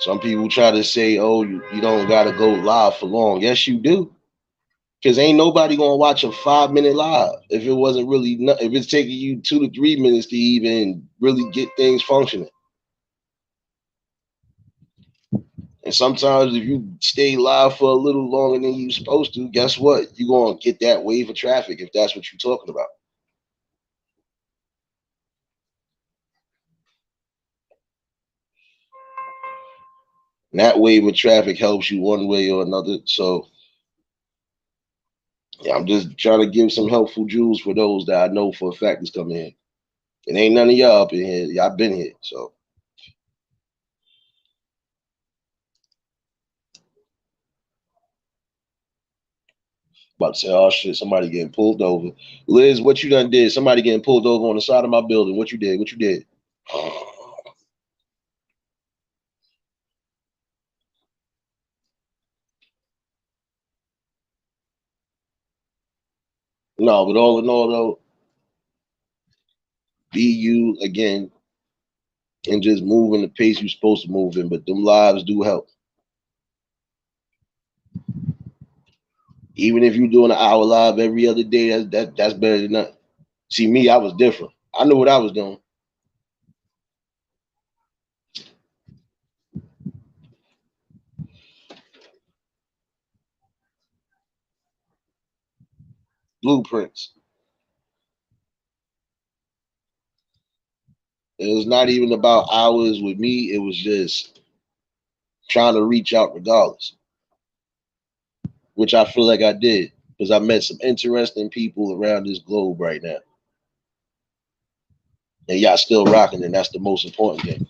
Some people try to say, oh, you don't got to go live for long. Yes, you do. Because ain't nobody gonna watch a 5 minute live if it wasn't really if it's taking you 2 to 3 minutes to even really get things functioning. And sometimes if you stay live for a little longer than you're supposed to, guess what? You're gonna get that wave of traffic if that's what you're talking about. And that wave of traffic helps you one way or another. So yeah, I'm just trying to give some helpful jewels for those that I know for a fact is coming in. It ain't none of y'all up in here. Y'all been here. So about to say, oh shit, somebody getting pulled over. Liz, what you done did? Somebody getting pulled over on the side of my building. What you did? What you did? No, but all in all though, be you again and just move in the pace you're supposed to move in. But them lives do help. Even if you're doing an hour live every other day, that's better than nothing. See me, I was different. I knew what I was doing. Blueprints. It was not even about hours with me. It was just trying to reach out regardless, which I feel like I did because I met some interesting people around this globe right now. And y'all still rocking, and that's the most important thing.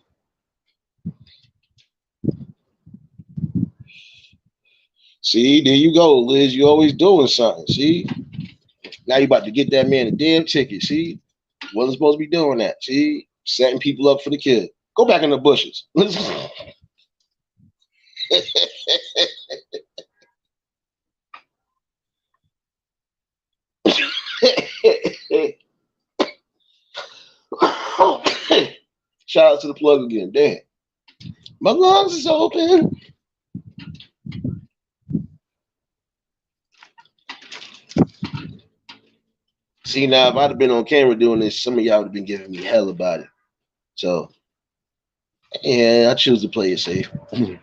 See, there you go, Liz. You always doing something. See, now you about to get that man a damn ticket. See, wasn't supposed to be doing that. See, setting people up for the kid. Go back in the bushes. Shout out to the plug again. Damn, my lungs is open. See, now if I'd have been on camera doing this, some of y'all would have been giving me hell about it. So, yeah, I choose to play it safe. I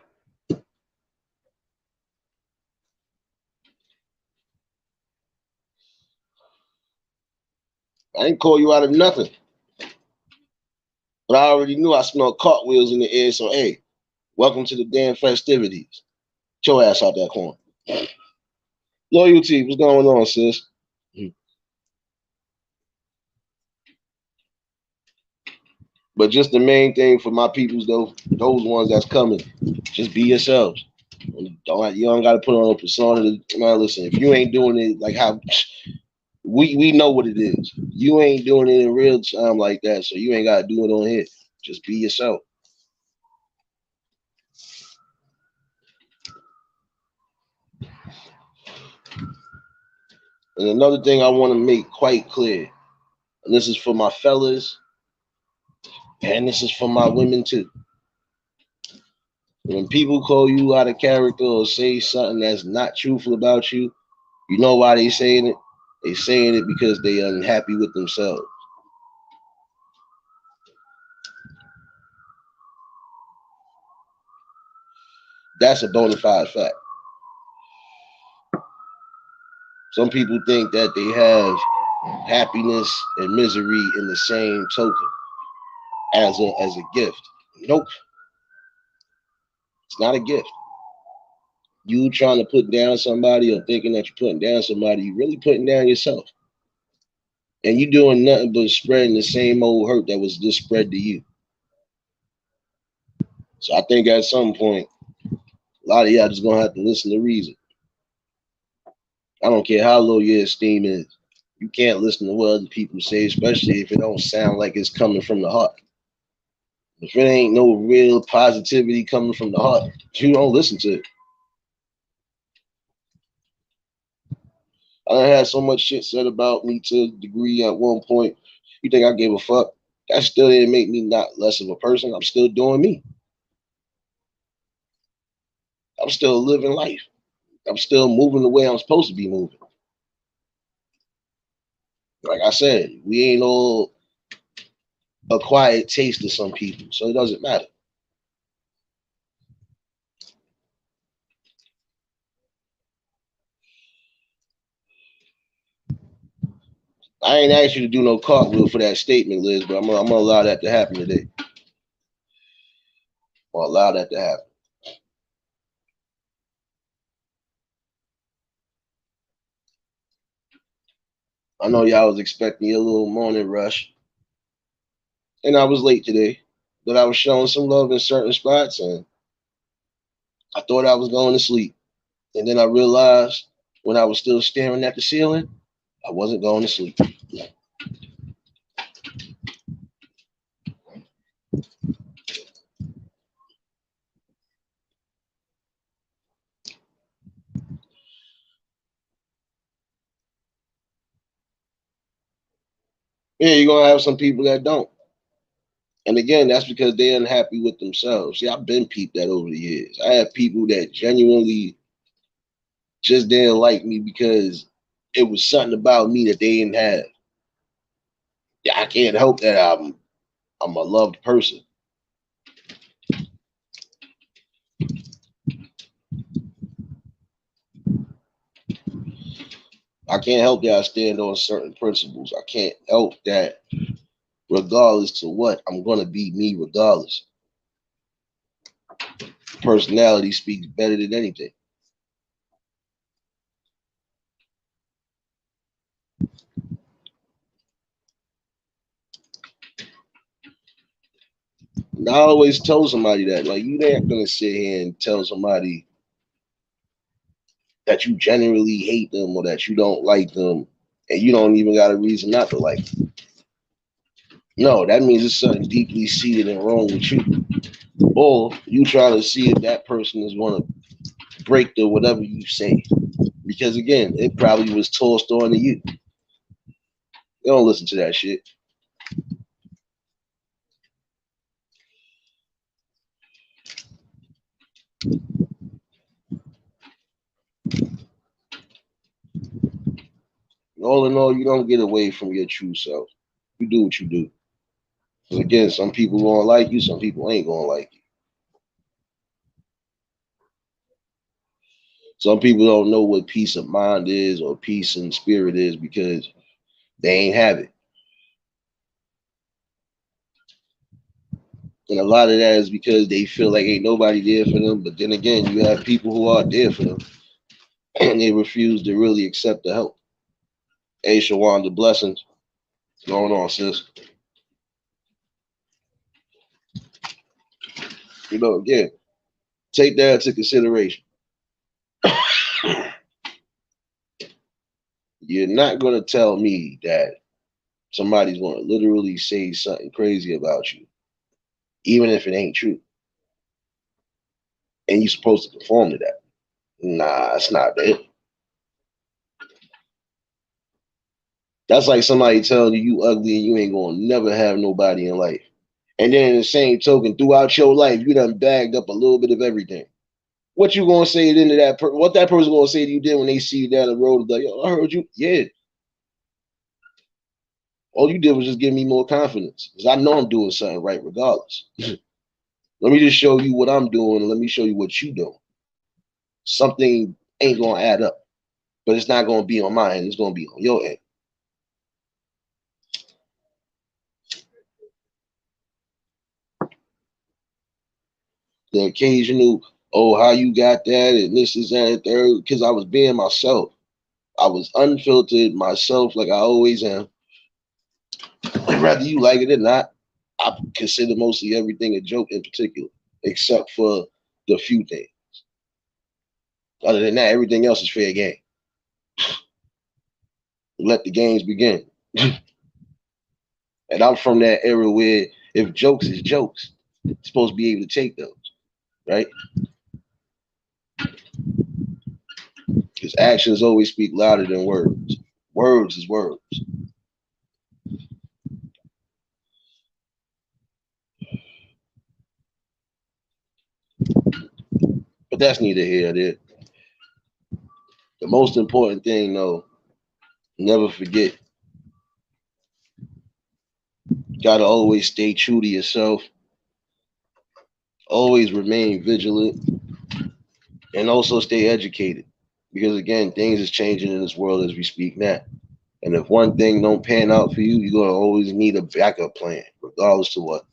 didn't call you out of nothing, but I already knew I smelled cartwheels in the air. So, hey, welcome to the damn festivities. Get your ass out that corner. Loyalty, what's going on, sis? But just the main thing for my peoples, though, those ones that's coming, just be yourselves. You don't got to put on a persona. Man, listen, if you ain't doing it like how we know what it is. You ain't doing it in real time like that, so you ain't got to do it on here. Just be yourself. And another thing I want to make quite clear, and this is for my fellas, and this is for my women too. When people call you out of character or say something that's not truthful about you, you know why they saying it? They saying it because they unhappy with themselves. That's a bona fide fact. Some people think that they have happiness and misery in the same token as a gift. Nope, it's not a gift. You trying to put down somebody or thinking that you're putting down somebody, you really putting down yourself. And you doing nothing but spreading the same old hurt that was just spread to you. So I think at some point, a lot of y'all just gonna have to listen to reason. I don't care how low your esteem is. You can't listen to what other people say, especially if it don't sound like it's coming from the heart. If it ain't no real positivity coming from the heart, you don't listen to it. I done had so much shit said about me to a degree at one point. You think I gave a fuck? That still didn't make me not less of a person. I'm still doing me. I'm still living life. I'm still moving the way I'm supposed to be moving. Like I said, we ain't all a quiet taste to some people, so it doesn't matter. I ain't asked you to do no cartwheel for that statement, Liz, but I'm gonna allow that to happen today. I'll allow that to happen. I know y'all was expecting a little morning rush, and I was late today, but I was showing some love in certain spots, and I thought I was going to sleep. And then I realized when I was still staring at the ceiling, I wasn't going to sleep. Yeah, you're gonna have some people that don't. And again, that's because they're unhappy with themselves. See, I've been peeped that over the years. I have people that genuinely just didn't like me because it was something about me that they didn't have. Yeah, I can't help that I'm a loved person. I can't help that I stand on certain principles. I can't help that regardless to what, I'm gonna be me regardless. Personality speaks better than anything. And I always tell somebody that, like, you ain't gonna sit here and tell somebody that you generally hate them or that you don't like them and you don't even got a reason not to like them. No, that means it's something deeply seated and wrong with you. Or you trying to see if that person is gonna break the whatever you say. Because again, it probably was tossed on to you. They don't listen to that shit. All in all, you don't get away from your true self. You do what you do. Because again, some people gonna like you, some people ain't gonna like you. Some people don't know what peace of mind is or peace in spirit is because they ain't have it. And a lot of that is because they feel like ain't nobody there for them. But then again, you have people who are there for them and they refuse to really accept the help. Hey, Shawanda, blessings. What's going on, sis? Again, take that into consideration. You're not going to tell me that somebody's going to literally say something crazy about you, even if it ain't true. And you're supposed to conform to that. Nah, it's not that. That's like somebody telling you ugly and you ain't going to never have nobody in life. And then in the same token, throughout your life, you done bagged up a little bit of everything. What you gonna say then to that person? What that person gonna say to you then when they see you down the road? Like, yo, I heard you. Yeah, all you did was just give me more confidence because I know I'm doing something right regardless. Let me just show you what I'm doing, and let me show you what you doing. Something ain't gonna add up, but it's not gonna be on my end. It's gonna be on your end. The occasional, oh, how you got that, and this is that, and third, because I was being myself. I was unfiltered myself, like I always am. And whether you like it or not, I consider mostly everything a joke in particular, except for the few things. Other than that, everything else is fair game. Let the games begin. And I'm from that era where if jokes is jokes, you're supposed to be able to take those, right? Because actions always speak louder than words. Words is words. But that's neither here nor there. The most important thing, though, never forget. You gotta always stay true to yourself. Always remain vigilant, and also stay educated. Because again, things is changing in this world as we speak now. And if one thing don't pan out for you, you're gonna always need a backup plan, regardless to what.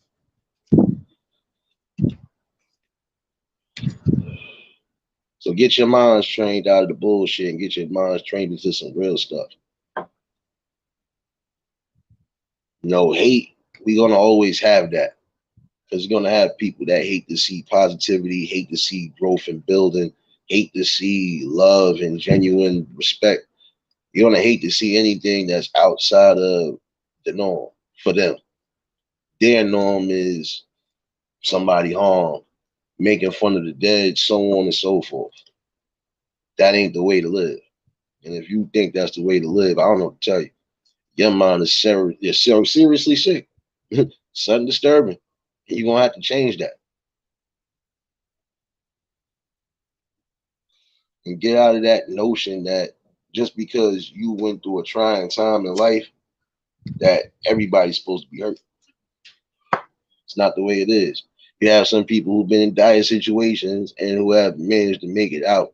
So get your minds trained out of the bullshit and get your minds trained into some real stuff. No hate, we're gonna always have that. Because you're gonna have people that hate to see positivity, hate to see growth and building, hate to see love and genuine respect. You're gonna hate to see anything that's outside of the norm for them. Their norm is somebody harmed, making fun of the dead, so on and so forth. That ain't the way to live. And if you think that's the way to live, I don't know what to tell you. Your mind is seriously sick. Something disturbing. And you're gonna have to change that. And get out of that notion that just because you went through a trying time in life, that everybody's supposed to be hurt. It's not the way it is. You have some people who've been in dire situations and who have managed to make it out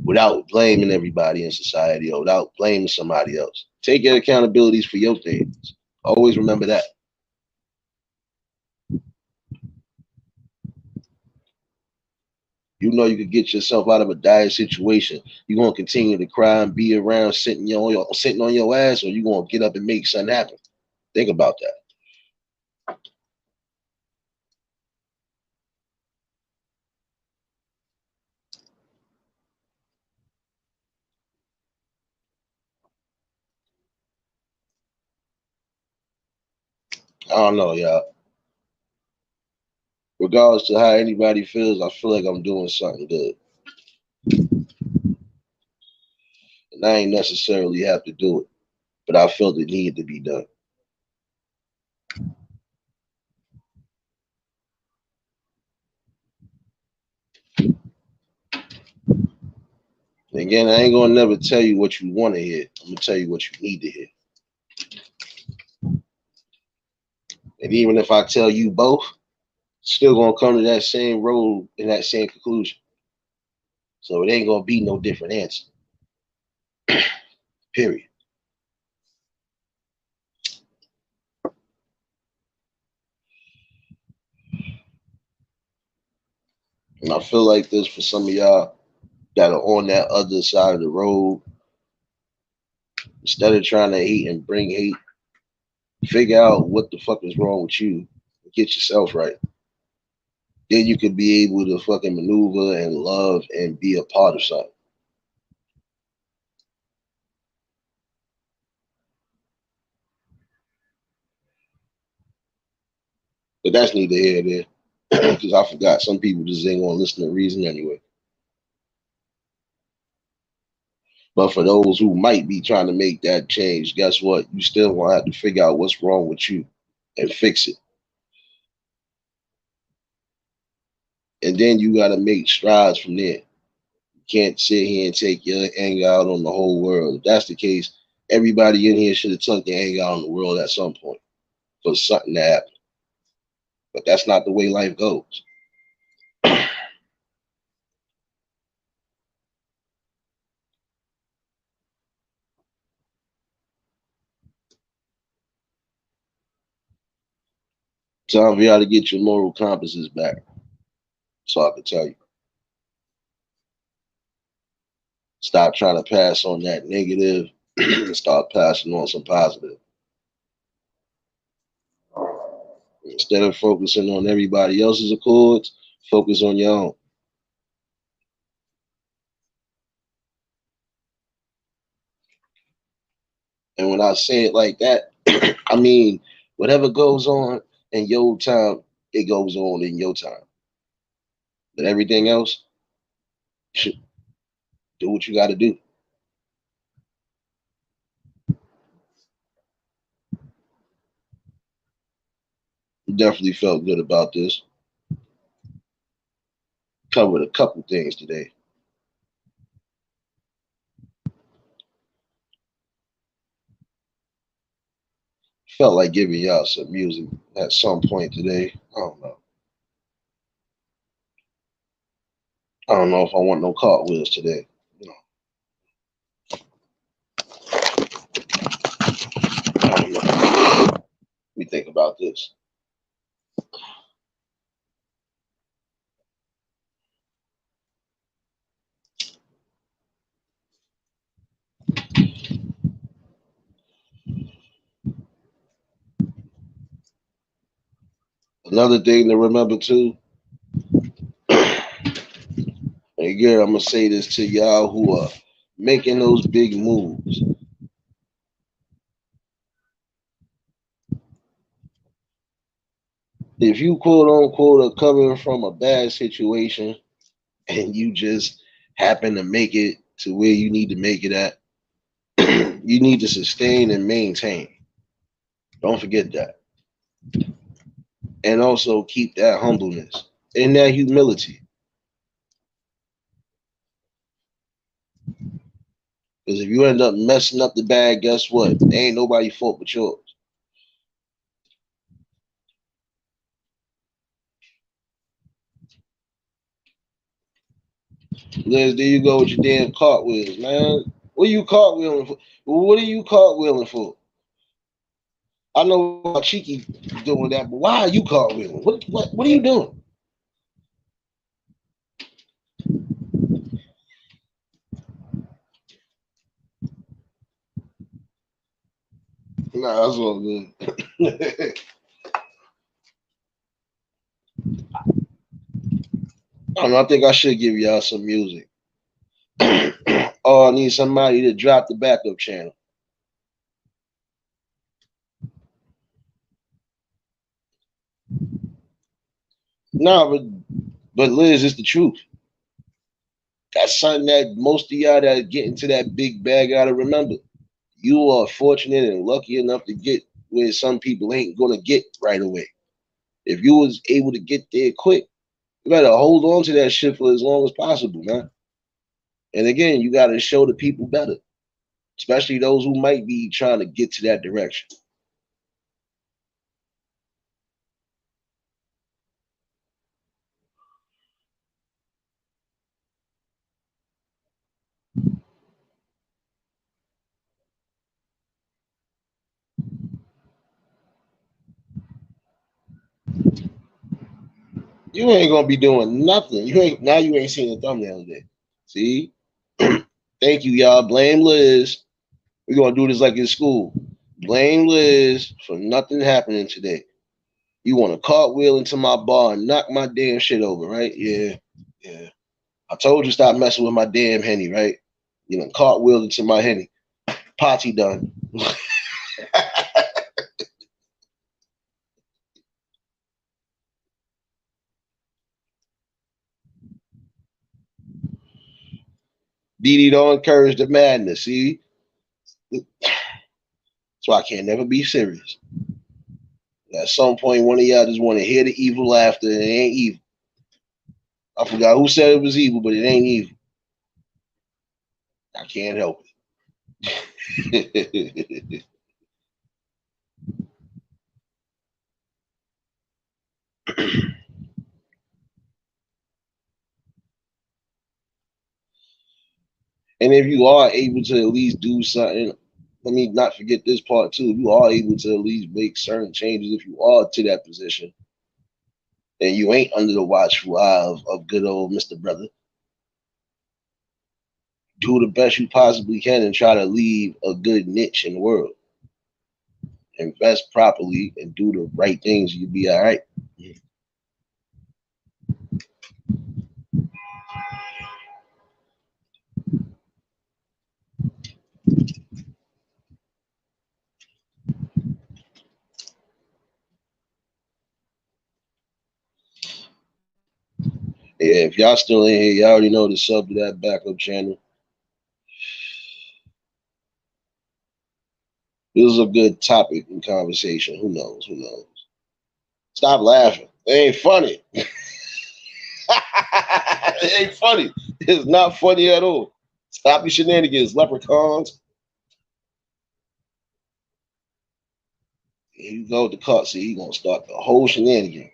without blaming everybody in society or without blaming somebody else. Take your accountabilities for your things. Always remember that. You know you could get yourself out of a dire situation. You're gonna continue to cry and be around sitting on your ass, or you gonna get up and make something happen. Think about that. I don't know, y'all. Regardless to how anybody feels, I feel like I'm doing something good. And I ain't necessarily have to do it, but I felt it needed to be done. And again, I ain't gonna never tell you what you want to hear. I'm gonna tell you what you need to hear. And even if I tell you both, still gonna come to that same road and that same conclusion. So it ain't gonna be no different answer. Period. And I feel like this for some of y'all that are on that other side of the road. Instead of trying to hate and bring hate, figure out what the fuck is wrong with you. Get yourself right. Then you could be able to fucking maneuver and love and be a part of something. But that's neither here nor there. Because I forgot some people just ain't gonna listen to reason anyway. But for those who might be trying to make that change, guess what? You still gonna have to figure out what's wrong with you and fix it. And then you gotta make strides from there. You can't sit here and take your anger out on the whole world. If that's the case, everybody in here should have took their anger out on the world at some point for something to happen. But that's not the way life goes. Time for y'all to get your moral compasses back. So I can tell you. Stop trying to pass on that negative and start passing on some positive. Instead of focusing on everybody else's accords, focus on your own. And when I say it like that, I mean whatever goes on in your time, it goes on in your time. But everything else, do what you got to do. Definitely felt good about this. Covered a couple things today. Felt like giving y'all some music at some point today. I don't know. I don't know if I want no cartwheels today. No, I don't know. Let me think about this. Another thing to remember too, and again, I'm gonna say this to y'all who are making those big moves. If you quote unquote are coming from a bad situation and you just happen to make it to where you need to make it at, you need to sustain and maintain. Don't forget that. And also keep that humbleness and that humility. Because if you end up messing up the bag, guess what? Ain't nobody fault but yours. Liz, there you go with your damn cartwheels, man. What are you cartwheeling for? What are you cartwheeling for? I know Cheeky doing that, but why are you cartwheeling? What are you doing? Nah, that's all good. I don't know. I think I should give y'all some music. Oh, I need somebody to drop the backup channel. Nah, but Liz, it's the truth. That's something that most of y'all that get into that big bag gotta remember. You are fortunate and lucky enough to get where some people ain't gonna get right away. If you was able to get there quick, you better hold on to that shit for as long as possible, man. And again, you gotta show the people better, especially those who might be trying to get to that direction. You ain't gonna be doing nothing. You ain't seen the thumbnail today. See? Thank you, y'all. Blame Liz. We're gonna do this like in school. Blame Liz for nothing happening today. You want to cartwheel into my bar and knock my damn shit over, right? Yeah, yeah. I told you stop messing with my damn henny, right? You know, cartwheel into my henny. Potty done. Didi don't encourage the madness. See, that's why I can't never be serious. At some point, one of y'all just want to hear the evil laughter, and it ain't evil. I forgot who said it was evil, but it ain't evil. I can't help it. And if you are able to at least do something, let me not forget this part too. If you are able to at least make certain changes, if you are to that position, and you ain't under the watchful eye of good old Mr. Brother, do the best you possibly can and try to leave a good niche in the world. Invest properly and do the right things, you'll be all right. Yeah, if y'all still in here, y'all already know the sub to that backup channel. This is a good topic and conversation. Who knows? Who knows? Stop laughing. It ain't funny. It ain't funny. It's not funny at all. Stop your shenanigans, leprechauns. Here you go with the cut. See, he gonna start the whole shenanigans.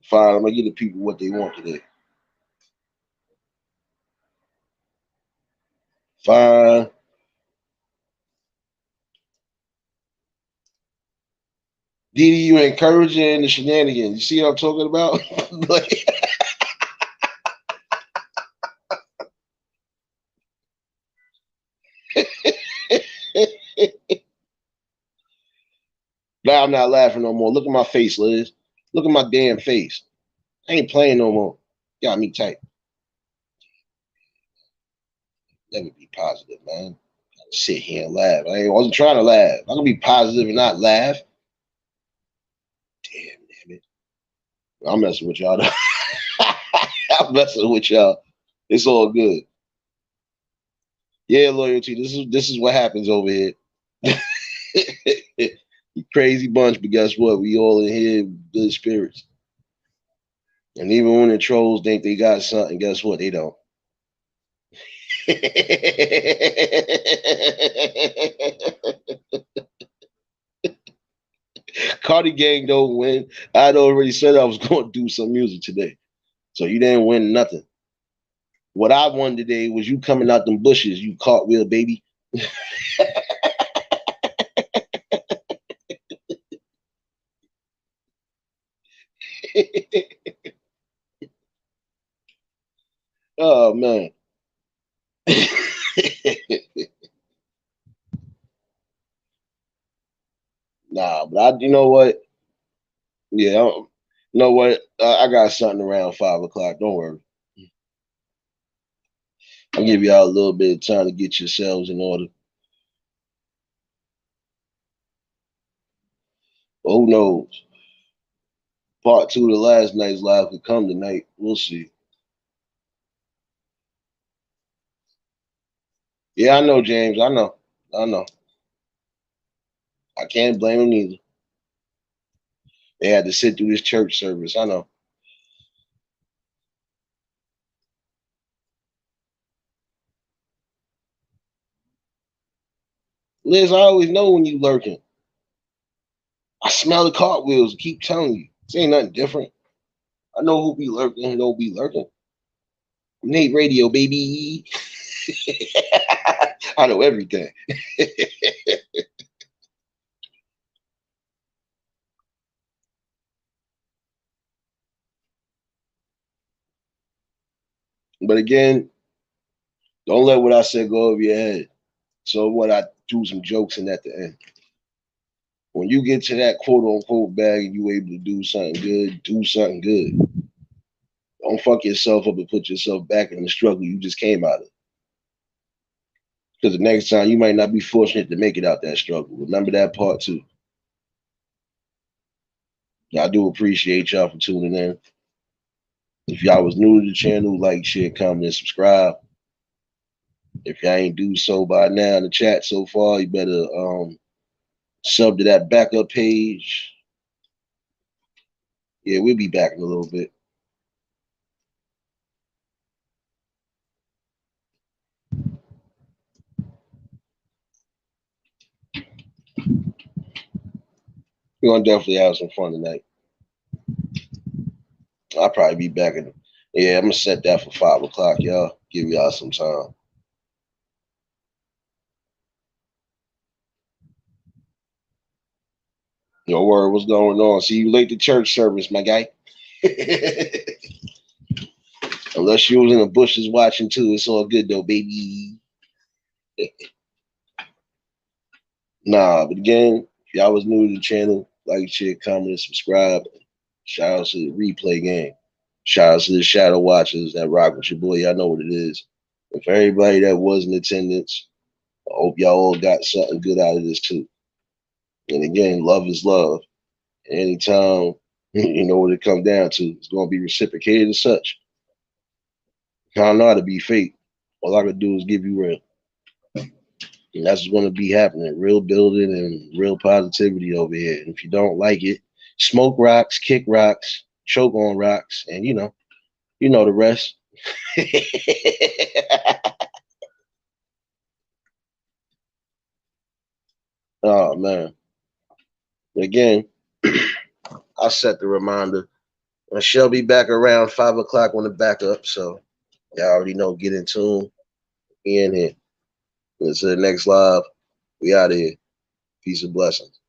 Fine, I'm gonna give the people what they want today. Fine. Didi, you encouraging the shenanigans. You see what I'm talking about? Now I'm not laughing no more. Look at my face, Liz. Look at my damn face. I ain't playing no more. Got me tight. Let me be positive, man. Sit here and laugh. Wasn't trying to laugh. I can be positive and not laugh. Damn it. I'm messing with y'all. I'm messing with y'all. It's all good. Yeah, loyalty. This is what happens over here. You crazy bunch, but guess what? We all in here good spirits. And even when the trolls think they got something, guess what? They don't. Cardi Gang don't win. I'd already said I was going to do some music today. So you didn't win nothing. What I won today was you coming out them bushes, you cartwheel baby. Oh man. Nah, but you know what? Yeah, you know what? I got something around 5 o'clock. Don't worry. I'll give y'all a little bit of time to get yourselves in order. But who knows? Part two of the last night's live could come tonight. We'll see. Yeah, I know, James. I know. I know. I can't blame him either. They had to sit through this church service. I know. Liz, I always know when you lurking. I smell the cartwheels. Keep telling you. This ain't nothing different. I know who be lurking and who don't be lurking. Nate Radio, baby. I know everything. But again, don't let what I said go over your head. So what I do some jokes in at the end. When you get to that quote unquote bag and you able to do something good, do something good. Don't fuck yourself up and put yourself back in the struggle you just came out of. Because the next time you might not be fortunate to make it out that struggle. Remember that part too. I do appreciate y'all for tuning in. If y'all was new to the channel, like, share, comment, and subscribe. If y'all ain't do so by now in the chat so far, you better sub to that backup page. Yeah, we'll be back in a little bit. We're gonna definitely have some fun tonight. I'll probably be back in. Yeah, I'm gonna set that for 5 o'clock, y'all. Give y'all some time. No worry, what's going on? See you late to church service, my guy. Unless you was in the bushes watching too, it's all good though, baby. Nah, but again, if y'all was new to the channel, like, share, comment, and subscribe. Shout out to the replay game. Shout out to the shadow watchers that rock with your boy. Y'all know what it is. And for everybody that was in attendance, I hope y'all all got something good out of this too. And again, love is love. And anytime, you know what it comes down to, it's going to be reciprocated as such. I don't know how to be fake. All I can do is give you real. And that's what's going to be happening. Real building and real positivity over here. And if you don't like it, smoke rocks, kick rocks, choke on rocks, and you know the rest. Oh man. Again, I set the reminder. I shall be back around 5 o'clock on the backup, so y'all already know. Get in tune. Be in here. Until the next live. We out of here. Peace and blessings.